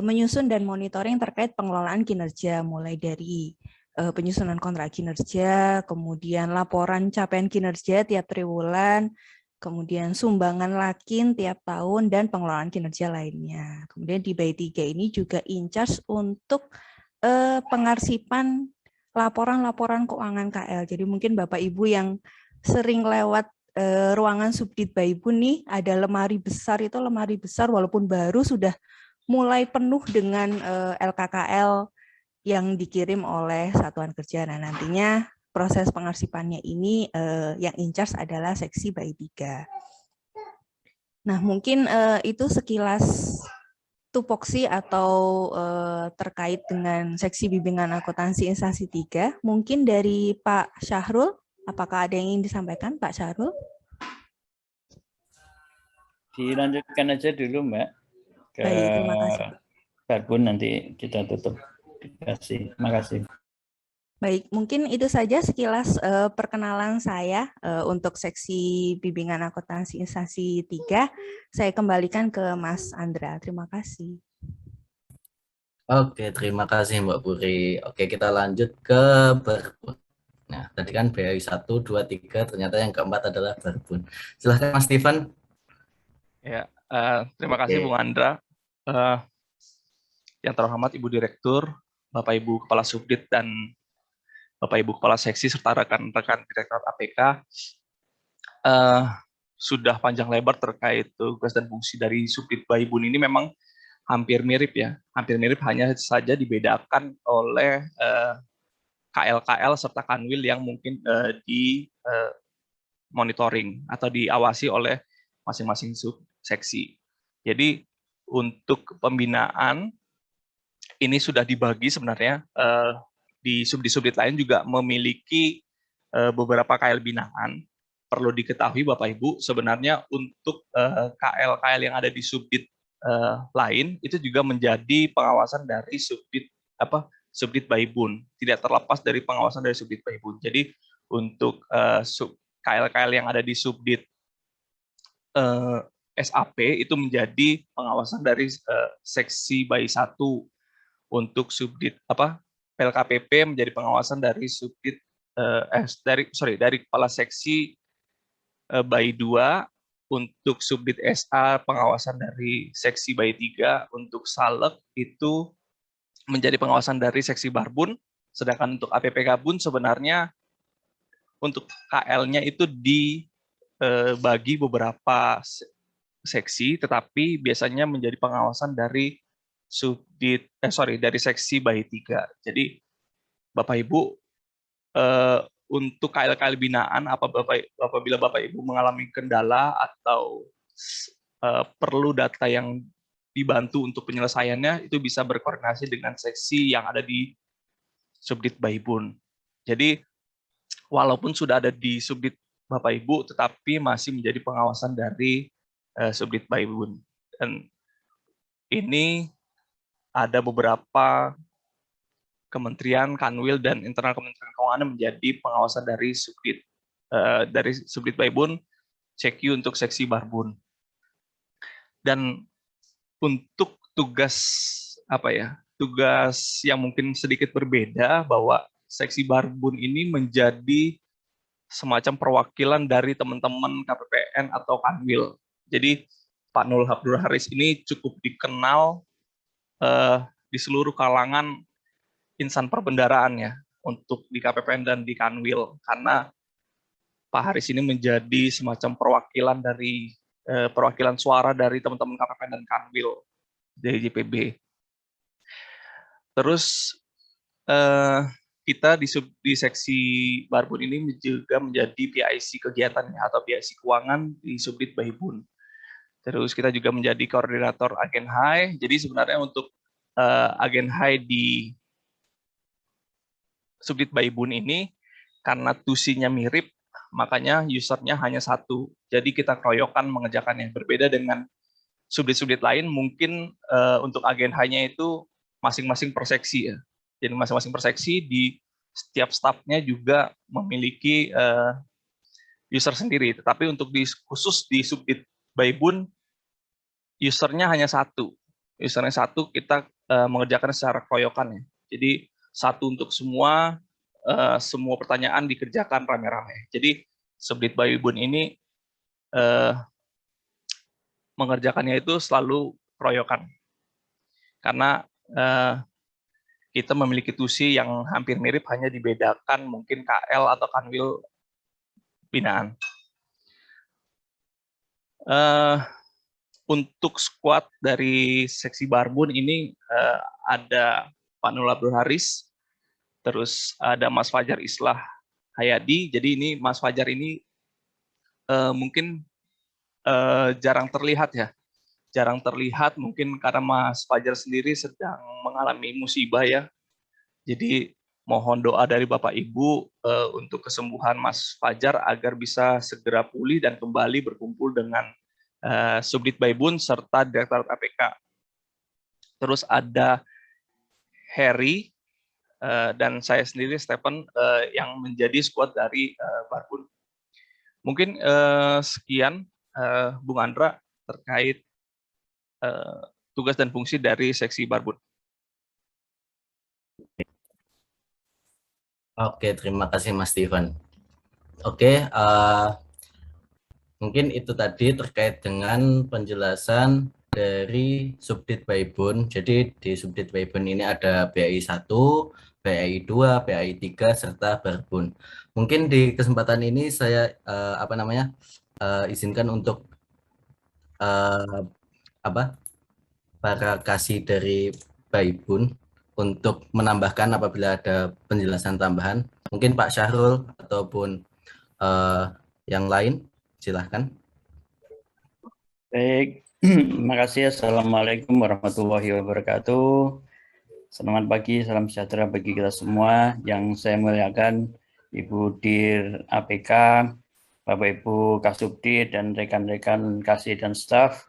menyusun dan monitoring terkait pengelolaan kinerja, mulai dari penyusunan kontrak kinerja, kemudian laporan capaian kinerja tiap triwulan, kemudian sumbangan lakin tiap tahun, dan pengelolaan kinerja lainnya. Kemudian di BAI 3 ini juga in charge untuk pengarsipan laporan-laporan keuangan KL. Jadi mungkin Bapak Ibu yang sering lewat ruangan Subdit Baibu nih, ada lemari besar, itu lemari besar walaupun baru sudah mulai penuh dengan LKKL yang dikirim oleh Satuan Kerja. Nah, nantinya proses pengarsipannya ini yang in charge adalah seksi BAI 3. Nah, mungkin itu sekilas tupoksi atau terkait dengan seksi bimbingan akuntansi instansi 3. Mungkin dari Pak Syahrul, apakah ada yang ingin disampaikan Pak Syahrul? Dilanjutkan aja dulu Mbak. Baik, terima kasih. Barbun nanti kita tutup. Terima kasih. Baik, mungkin itu saja sekilas perkenalan saya untuk seksi bimbingan akuntansi instansi 3. Saya kembalikan ke Mas Andra. Terima kasih. Oke, terima kasih Mbak Puri. Oke, kita lanjut ke Barbun. Nah, tadi kan BAI 1, 2, 3, ternyata yang keempat adalah Barbun. Silahkan Mas Steven. Ya, terima kasih Bung Andra. Yang terhormat Ibu Direktur, Bapak Ibu Kepala Subdit dan Bapak Ibu Kepala Seksi serta rekan-rekan Direktorat APK, sudah panjang lebar terkait tugas dan fungsi dari Subdit Baibun ini memang hampir mirip ya, hampir mirip, hanya saja dibedakan oleh KL-KL serta Kanwil yang mungkin di monitoring atau diawasi oleh masing-masing subseksi. Jadi untuk pembinaan ini sudah dibagi sebenarnya. Di subdit lain juga memiliki beberapa KL binaan. Perlu diketahui Bapak Ibu, sebenarnya untuk KL-KL yang ada di subdit lain itu juga menjadi pengawasan dari subdit Baibun, tidak terlepas dari pengawasan dari subdit Baibun. Jadi untuk KL-KL yang ada di subdit SAP itu menjadi pengawasan dari seksi BAI 1. Untuk subdit PLKPP menjadi pengawasan dari subdit dari kepala seksi BAI 2, untuk subdit SA pengawasan dari seksi BAI 3, untuk Salek itu menjadi pengawasan dari seksi Barbun, sedangkan untuk APP Gabun sebenarnya untuk KL-nya itu dibagi beberapa seksi, tetapi biasanya menjadi pengawasan dari dari seksi BAI 3. Jadi Bapak Ibu, untuk KL-KL binaan, apabila Bapak Ibu mengalami kendala atau perlu data yang dibantu untuk penyelesaiannya, itu bisa berkoordinasi dengan seksi yang ada di subdit Baibun. Jadi walaupun sudah ada di subdit Bapak Ibu, tetapi masih menjadi pengawasan dari subdit Baibun. Dan ini ada beberapa kementerian, Kanwil, dan internal Kementerian Keuangan menjadi pengawasan dari subdit Baibun, CQ untuk seksi Barbun. Dan untuk tugas tugas yang mungkin sedikit berbeda, bahwa seksi Barbun ini menjadi semacam perwakilan dari teman-teman KPPN atau Kanwil. Jadi Pak Nul Abdul Haris ini cukup dikenal di seluruh kalangan insan perbendaraan ya, untuk di KPPN dan di Kanwil, karena Pak Haris ini menjadi semacam perwakilan suara dari teman-teman KPPN dan Kanwil dari JPB. Terus kita di seksi Barbun ini juga menjadi PIC kegiatan atau PIC keuangan di subdit Baibun. Terus kita juga menjadi koordinator Agen Hai. Jadi sebenarnya untuk Agen Hai di subdit Baibun ini, karena tusinya mirip, makanya usernya hanya satu. Jadi kita keroyokan mengerjakannya. Berbeda dengan subdit-subdit lain, mungkin untuk Agen Hai-nya itu masing-masing per seksi ya. Jadi masing-masing per seksi, di setiap stafnya juga memiliki user sendiri. Tetapi untuk khusus di subdit Baibun, usernya hanya satu. Usernya satu, kita mengerjakan secara keroyokan ya. Jadi satu untuk semua pertanyaan dikerjakan rame-rame. Jadi subdit Baibun ini mengerjakannya itu selalu keroyokan. Karena kita memiliki tusi yang hampir mirip, hanya dibedakan mungkin KL atau Kanwil binaan. Untuk squad dari seksi Barbun ini ada Pak Nul Abdul Haris, terus ada Mas Fajar Islah Hayadi. Jadi ini Mas Fajar ini mungkin jarang terlihat ya, jarang terlihat, mungkin karena Mas Fajar sendiri sedang mengalami musibah ya. Jadi mohon doa dari Bapak Ibu untuk kesembuhan Mas Fajar agar bisa segera pulih dan kembali berkumpul dengan Subdit Baibun serta Direktorat APK. Terus ada Harry dan saya sendiri Stephen yang menjadi squad dari Barbun. Mungkin sekian Bung Andra terkait tugas dan fungsi dari seksi Barbun. Oke, terima kasih Mas Steven. Oke, mungkin itu tadi terkait dengan penjelasan dari Subdit Baibun. Jadi di Subdit Baibun ini ada BAI 1, BAI 2, BAI 3, serta Barbun. Mungkin di kesempatan ini saya izinkan untuk para kasih dari Baibun untuk menambahkan apabila ada penjelasan tambahan. Mungkin Pak Syahrul ataupun yang lain, silahkan. Baik, terima kasih. Assalamualaikum warahmatullahi wabarakatuh. Selamat pagi, salam sejahtera bagi kita semua. Yang saya muliakan Ibu Dir APK, Bapak Ibu Kasubdit, dan rekan-rekan kasih dan staf.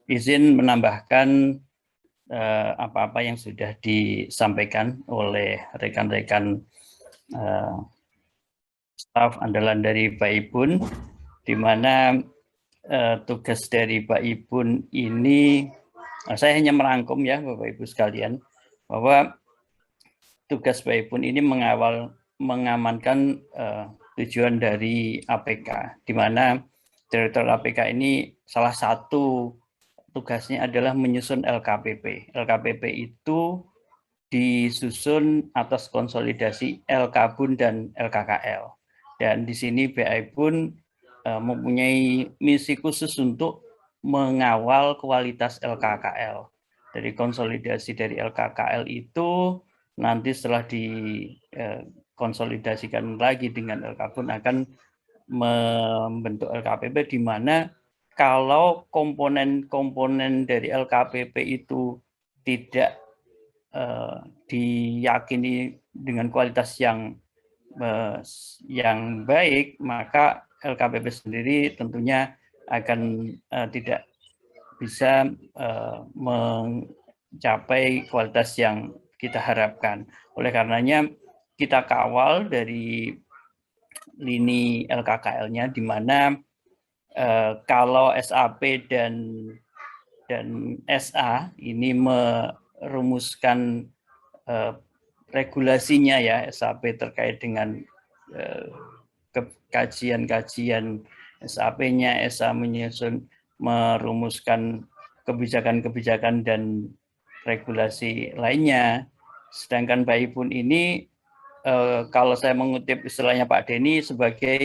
Izin menambahkan apa-apa yang sudah disampaikan oleh rekan-rekan staf andalan dari Baibun, di mana tugas dari Baibun ini, saya hanya merangkum ya Bapak Ibu sekalian, bahwa tugas Baibun ini mengamankan tujuan dari APK, di mana Direktur APK ini salah satu tugasnya adalah menyusun LKPP. LKPP itu disusun atas konsolidasi LKBUN dan LKKL. Dan di sini Baibun mempunyai misi khusus untuk mengawal kualitas LKKL. Dari konsolidasi dari LKKL itu nanti setelah dikonsolidasikan lagi dengan LKBUN akan membentuk LKPP, di mana kalau komponen-komponen dari LKPP itu tidak diyakini dengan kualitas yang baik, maka LKPP sendiri tentunya akan tidak bisa mencapai kualitas yang kita harapkan. Oleh karenanya kita kawal dari lini LKKL-nya, di mana kalau SAP dan SA ini merumuskan regulasinya ya, SAP terkait dengan kajian-kajian SAP-nya, SA merumuskan kebijakan-kebijakan dan regulasi lainnya. Sedangkan Baibun ini kalau saya mengutip istilahnya Pak Denny sebagai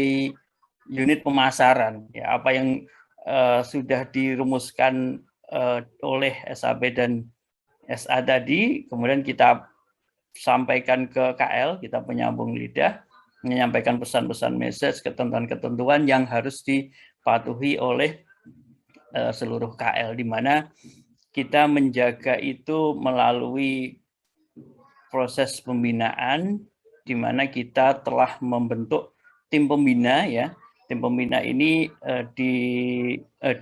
unit pemasaran, ya, apa yang sudah dirumuskan oleh SAP dan SA tadi, kemudian kita sampaikan ke KL, kita penyambung lidah, menyampaikan pesan-pesan message, ketentuan-ketentuan yang harus dipatuhi oleh seluruh KL, di mana kita menjaga itu melalui proses pembinaan, di mana kita telah membentuk tim pembina ya. Tim pembina ini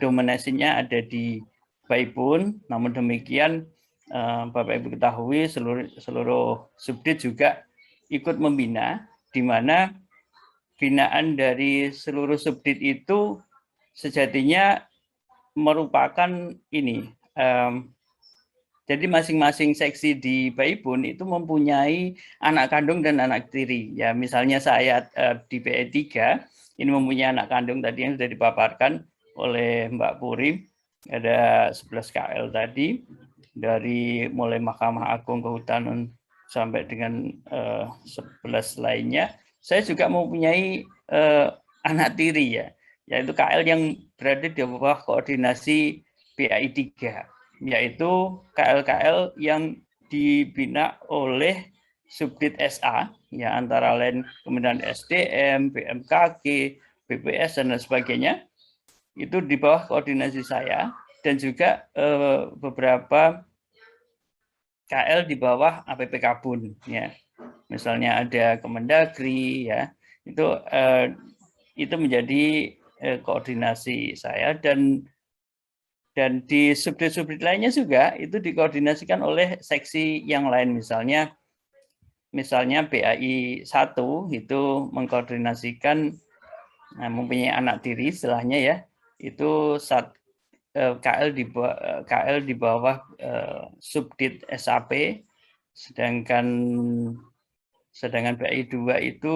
dominasinya ada di Baibun, namun demikian Bapak Ibu ketahui seluruh subdit juga ikut membina, di mana binaan dari seluruh subdit itu sejatinya merupakan ini. Jadi masing-masing seksi di Baibun itu mempunyai anak kandung dan anak tiri. Ya, misalnya saya di BE 3 ini mempunyai anak kandung tadi yang sudah dipaparkan oleh Mbak Puri. Ada 11 KL tadi, dari mulai Mahkamah Agung, Kehutanan sampai dengan 11 lainnya. Saya juga mempunyai anak tiri ya, yaitu KL yang berada di bawah koordinasi BAI 3, yaitu KL-KL yang dibina oleh Subdit SA, ya, antara lain Kementerian SDM, BMKG, BPS, dan lain sebagainya, itu di bawah koordinasi saya, dan juga beberapa KL di bawah APP Kabun, ya. Misalnya ada Kemendagri, ya, itu menjadi koordinasi saya, dan di subdit-subdit lainnya juga itu dikoordinasikan oleh seksi yang lain, misalnya BAI 1 itu mengkoordinasikan mempunyai anak tiri istilahnya, ya, itu KL di bawah subdit SAP, sedangkan BAI 2 itu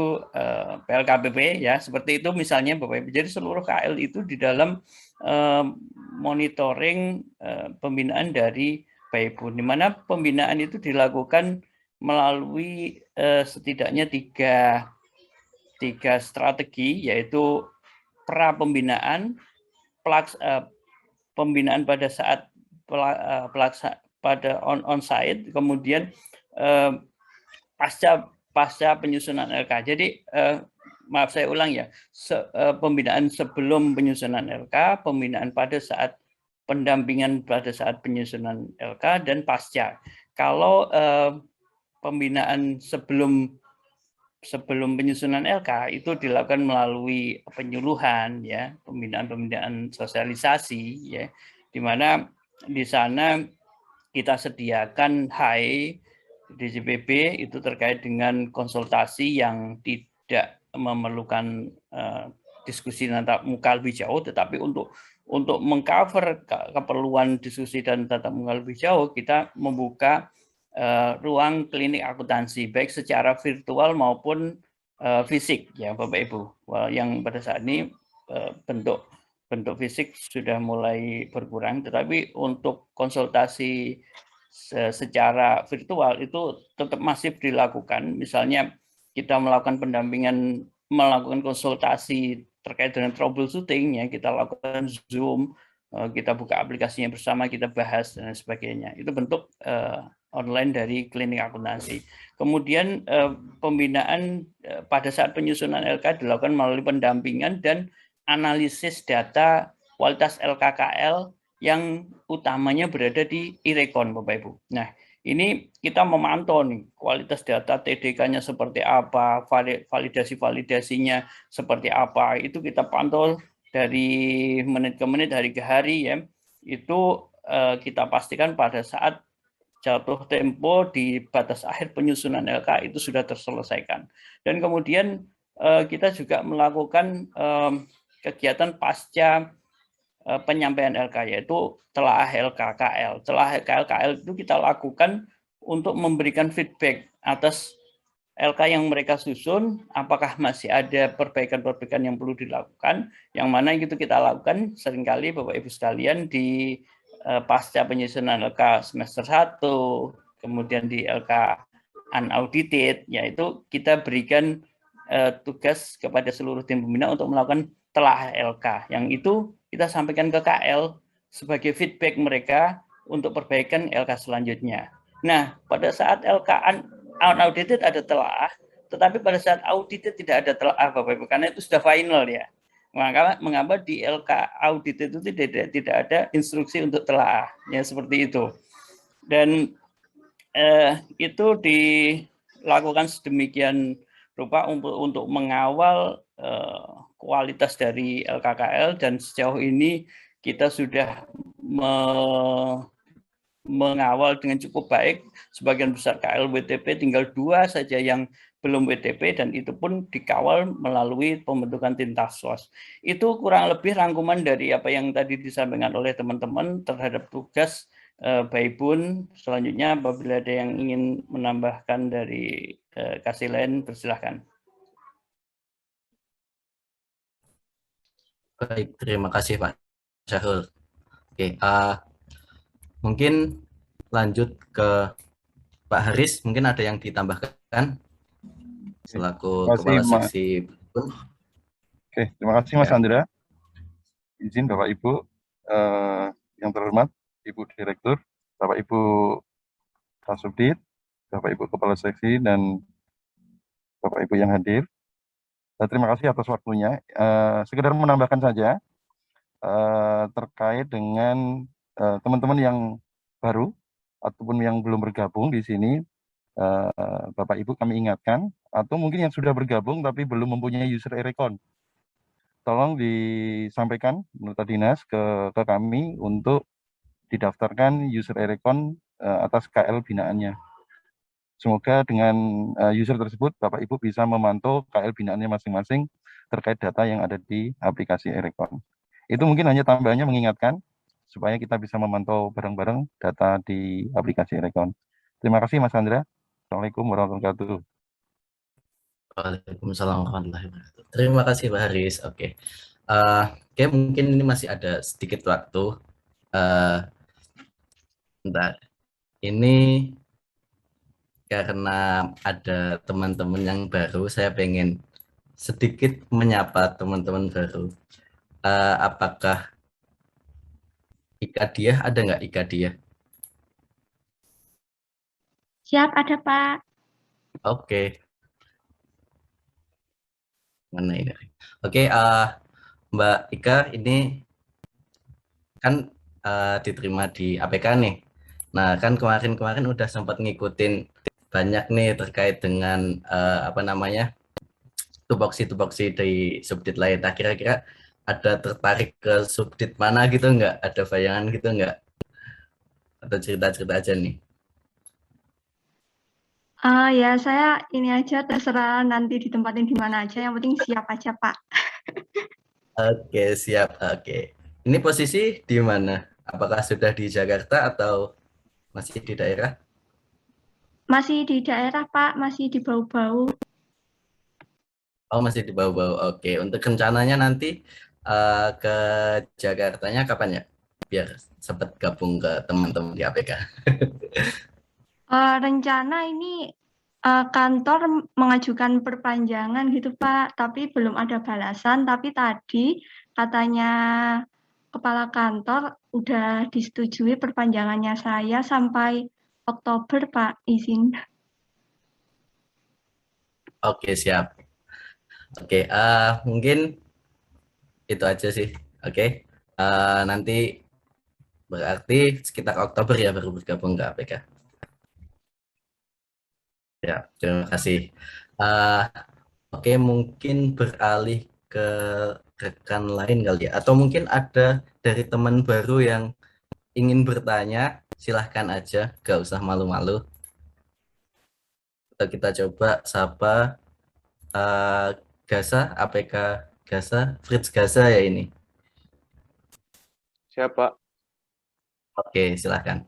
PLKPP, ya, seperti itu misalnya Bapak Ibu. Jadi seluruh KL itu di dalam monitoring pembinaan dari Bapak Ibu, di mana pembinaan itu dilakukan melalui setidaknya tiga strategi, yaitu pra pembinaan, pembinaan pada saat pada on-site, kemudian pasca penyusunan LK. Jadi maaf saya ulang ya, pembinaan sebelum penyusunan LK, pembinaan pada saat pendampingan pada saat penyusunan LK, dan pasca. Kalau pembinaan sebelum penyusunan LK itu dilakukan melalui penyuluhan, ya, pembinaan sosialisasi, ya, di mana di sana kita sediakan DJPB itu terkait dengan konsultasi yang tidak memerlukan diskusi tatap muka lebih jauh, tetapi untuk mengcover keperluan diskusi dan tatap muka lebih jauh, kita membuka ruang klinik akuntansi baik secara virtual maupun fisik, ya Bapak Ibu. Yang pada saat ini bentuk fisik sudah mulai berkurang, tetapi untuk konsultasi secara virtual itu tetap masif dilakukan. Misalnya kita melakukan pendampingan, melakukan konsultasi terkait dengan troubleshooting, ya, kita lakukan Zoom, kita buka aplikasinya bersama, kita bahas dan sebagainya. Itu bentuk online dari klinik akuntansi. Kemudian pembinaan pada saat penyusunan LK dilakukan melalui pendampingan dan analisis data kualitas LKKL yang utamanya berada di IRECON, Bapak Ibu. Nah, ini kita memantau nih kualitas data TDK-nya seperti apa, validasi-validasinya seperti apa. Itu kita pantau dari menit ke menit, hari ke hari, ya. Itu kita pastikan pada saat jatuh tempo di batas akhir penyusunan LK itu sudah terselesaikan. Dan kemudian kita juga melakukan kegiatan pasca penyampaian LK, yaitu telaah LKKL. Telaah LKKL itu kita lakukan untuk memberikan feedback atas LK yang mereka susun, apakah masih ada perbaikan-perbaikan yang perlu dilakukan, yang mana itu kita lakukan seringkali Bapak Ibu sekalian di pasca penyusunan LK semester 1, kemudian di LK unaudited, yaitu kita berikan tugas kepada seluruh tim pembina untuk melakukan telaah LK. Yang itu kita sampaikan ke KL sebagai feedback mereka untuk perbaikan LK selanjutnya. Nah, pada saat LK unaudited ada telaah, tetapi pada saat audited tidak ada telaah, Bapak Ibu, karena itu sudah final, ya. Mengapa di LK audit itu tidak ada instruksi untuk telaah, ya, seperti itu. Dan itu dilakukan sedemikian rupa untuk mengawal kualitas dari LKKL, dan sejauh ini kita sudah mengawal dengan cukup baik. Sebagian besar KL WTP, tinggal 2 saja yang belum WTP, dan itu pun dikawal melalui pembentukan tim task force. Itu kurang lebih rangkuman dari apa yang tadi disampaikan oleh teman-teman terhadap tugas Baipun. Selanjutnya apabila ada yang ingin menambahkan dari kasih lain, persilahkan. Baik, terima kasih Pak Syahrul. Oke, mungkin lanjut ke Pak Haris, mungkin ada yang ditambahkan selaku Kepala Seksi. Oke, terima kasih Mas Andra. Izin Bapak Ibu yang terhormat, Ibu Direktur, Bapak Ibu Kasubdit, Bapak Ibu Kepala Seksi, dan Bapak Ibu yang hadir. Terima kasih atas waktunya. Sekedar menambahkan saja, terkait dengan teman-teman yang baru ataupun yang belum bergabung di sini. Bapak Ibu kami ingatkan, atau mungkin yang sudah bergabung tapi belum mempunyai user e-recon, tolong disampaikan nota dinas ke kami untuk didaftarkan user e-recon atas KL binaannya. Semoga dengan user tersebut Bapak Ibu bisa memantau KL binaannya masing-masing terkait data yang ada di aplikasi e-recon. Itu mungkin hanya tambahannya mengingatkan supaya kita bisa memantau bareng-bareng data di aplikasi e-recon. Terima kasih Mas Andra. Assalamualaikum warahmatullahi wabarakatuh. Waalaikumsalam warahmatullahi wabarakatuh. Terima kasih Pak Haris. Oke. Oke, mungkin ini masih ada sedikit waktu. Bentar. Ini karena ada teman-teman yang baru, saya pengen sedikit menyapa teman-teman baru. Apakah Ika Diah, ada nggak Ika Diah? Siap, ada Pak. Oke. Mana ini? Oke, Mbak Ika, ini kan diterima di APK nih. Nah, kan kemarin-kemarin udah sempat ngikutin banyak nih terkait dengan apa namanya, tupoksi-tupoksi dari subdit lain. Nah, kira-kira ada tertarik ke subdit mana gitu nggak? Ada bayangan gitu nggak? Atau cerita-cerita aja nih? Ya, saya ini aja terserah nanti ditempatin di mana aja. Yang penting siap aja, Pak. Oke, siap. Oke. Ini posisi di mana? Apakah sudah di Jakarta atau masih di daerah? Masih di daerah, Pak. Masih di Bau-Bau. Oh, masih di Bau-Bau. Oke. Untuk rencananya nanti ke Jakartanya kapan ya? Biar sempat gabung ke teman-teman di APK. Rencana ini kantor mengajukan perpanjangan gitu, Pak. Tapi belum ada balasan. Tapi tadi katanya kepala kantor udah disetujui perpanjangannya saya sampai Oktober, Pak. Izin. Oke, siap. Oke, mungkin itu aja sih. Oke. Nanti berarti sekitar Oktober ya baru bergabung ke APK. Ya, terima kasih. Oke, mungkin beralih ke rekan lain kali ya. Atau mungkin ada dari teman baru yang ingin bertanya, silahkan aja, gak usah malu-malu. Kita coba sapa Gasa, APK Gasa, Fritz Gasa ya ini. Siapa? Oke, silahkan.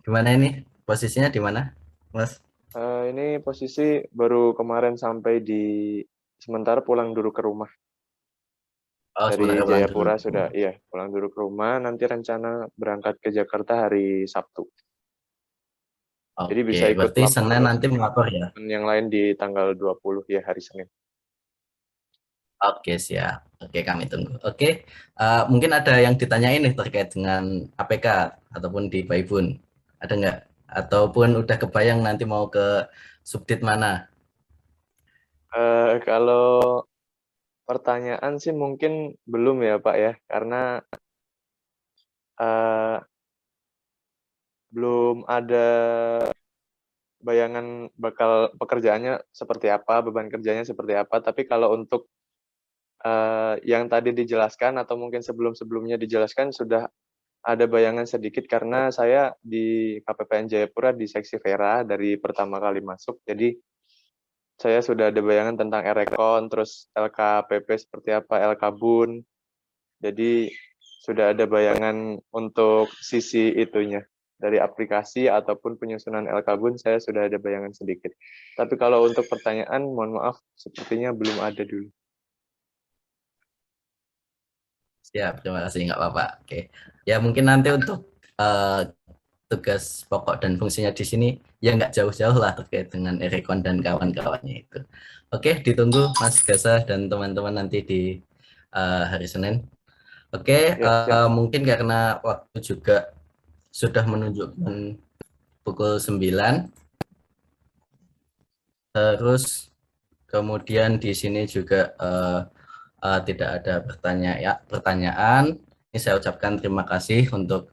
Gimana ini? Posisinya di mana, Mas? Ini posisi baru kemarin sampai di sementara pulang dulu ke rumah. Oh, Dari Jayapura dulu. sudah, iya, pulang dulu ke rumah. Nanti rencana berangkat ke Jakarta hari Sabtu. Oke, jadi bisa ikut berarti Senin nanti melapor ya? Yang lain di tanggal 20 ya, hari Senin. Oke, siap. Oke, kami tunggu. Oke, mungkin ada yang ditanyain nih terkait dengan APK ataupun di Baibun. Ada nggak? Ataupun udah kebayang nanti mau ke subdit mana? Kalau pertanyaan sih mungkin belum ya Pak ya, karena belum ada bayangan bakal pekerjaannya seperti apa, beban kerjanya seperti apa. Tapi kalau untuk yang tadi dijelaskan atau mungkin sebelum-sebelumnya dijelaskan sudah ada bayangan sedikit karena saya di KPPN Jayapura di seksi Vera dari pertama kali masuk. Jadi saya sudah ada bayangan tentang e-recon, terus LKPP seperti apa, LKBun. Jadi sudah ada bayangan untuk sisi itunya. Dari aplikasi ataupun penyusunan LKBun saya sudah ada bayangan sedikit. Tapi kalau untuk pertanyaan, mohon maaf, sepertinya belum ada dulu. Siap, terima kasih, nggak apa-apa. Oke, ya mungkin nanti untuk tugas pokok dan fungsinya di sini ya nggak jauh-jauh lah terkait dengan e-recon dan kawan-kawannya itu. Oke, ditunggu Mas Gasa dan teman-teman nanti di hari Senin. Oke, mungkin karena waktu juga sudah menunjukkan pukul 9. Terus kemudian di sini juga tidak ada pertanyaan, ini saya ucapkan terima kasih untuk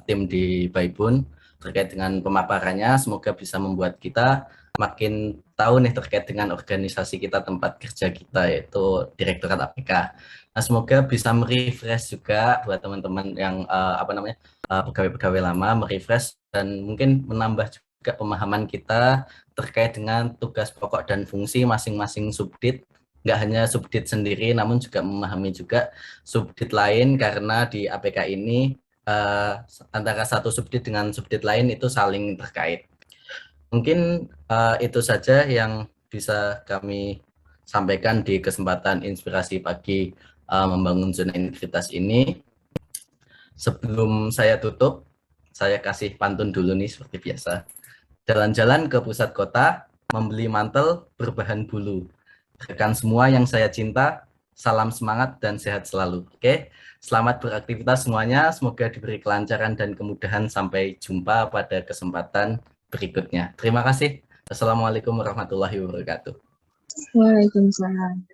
tim di Baipun terkait dengan pemaparannya. Semoga bisa membuat kita makin tahu nih terkait dengan organisasi kita, tempat kerja kita, yaitu Direktorat APK. Nah, semoga bisa merefresh juga buat teman-teman yang pegawai-pegawai lama, merefresh dan mungkin menambah juga pemahaman kita terkait dengan tugas pokok dan fungsi masing-masing subdit. Nggak hanya subdit sendiri, namun juga memahami juga subdit lain, karena di APK ini antara satu subdit dengan subdit lain itu saling terkait. Mungkin itu saja yang bisa kami sampaikan di kesempatan inspirasi pagi membangun zona integritas ini. Sebelum saya tutup, saya kasih pantun dulu nih seperti biasa. Jalan-jalan ke pusat kota, membeli mantel berbahan bulu. Rekan semua yang saya cinta, salam semangat dan sehat selalu. Oke, selamat beraktivitas semuanya. Semoga diberi kelancaran dan kemudahan. Sampai jumpa pada kesempatan berikutnya. Terima kasih. Assalamualaikum warahmatullahi wabarakatuh. Waalaikumsalam.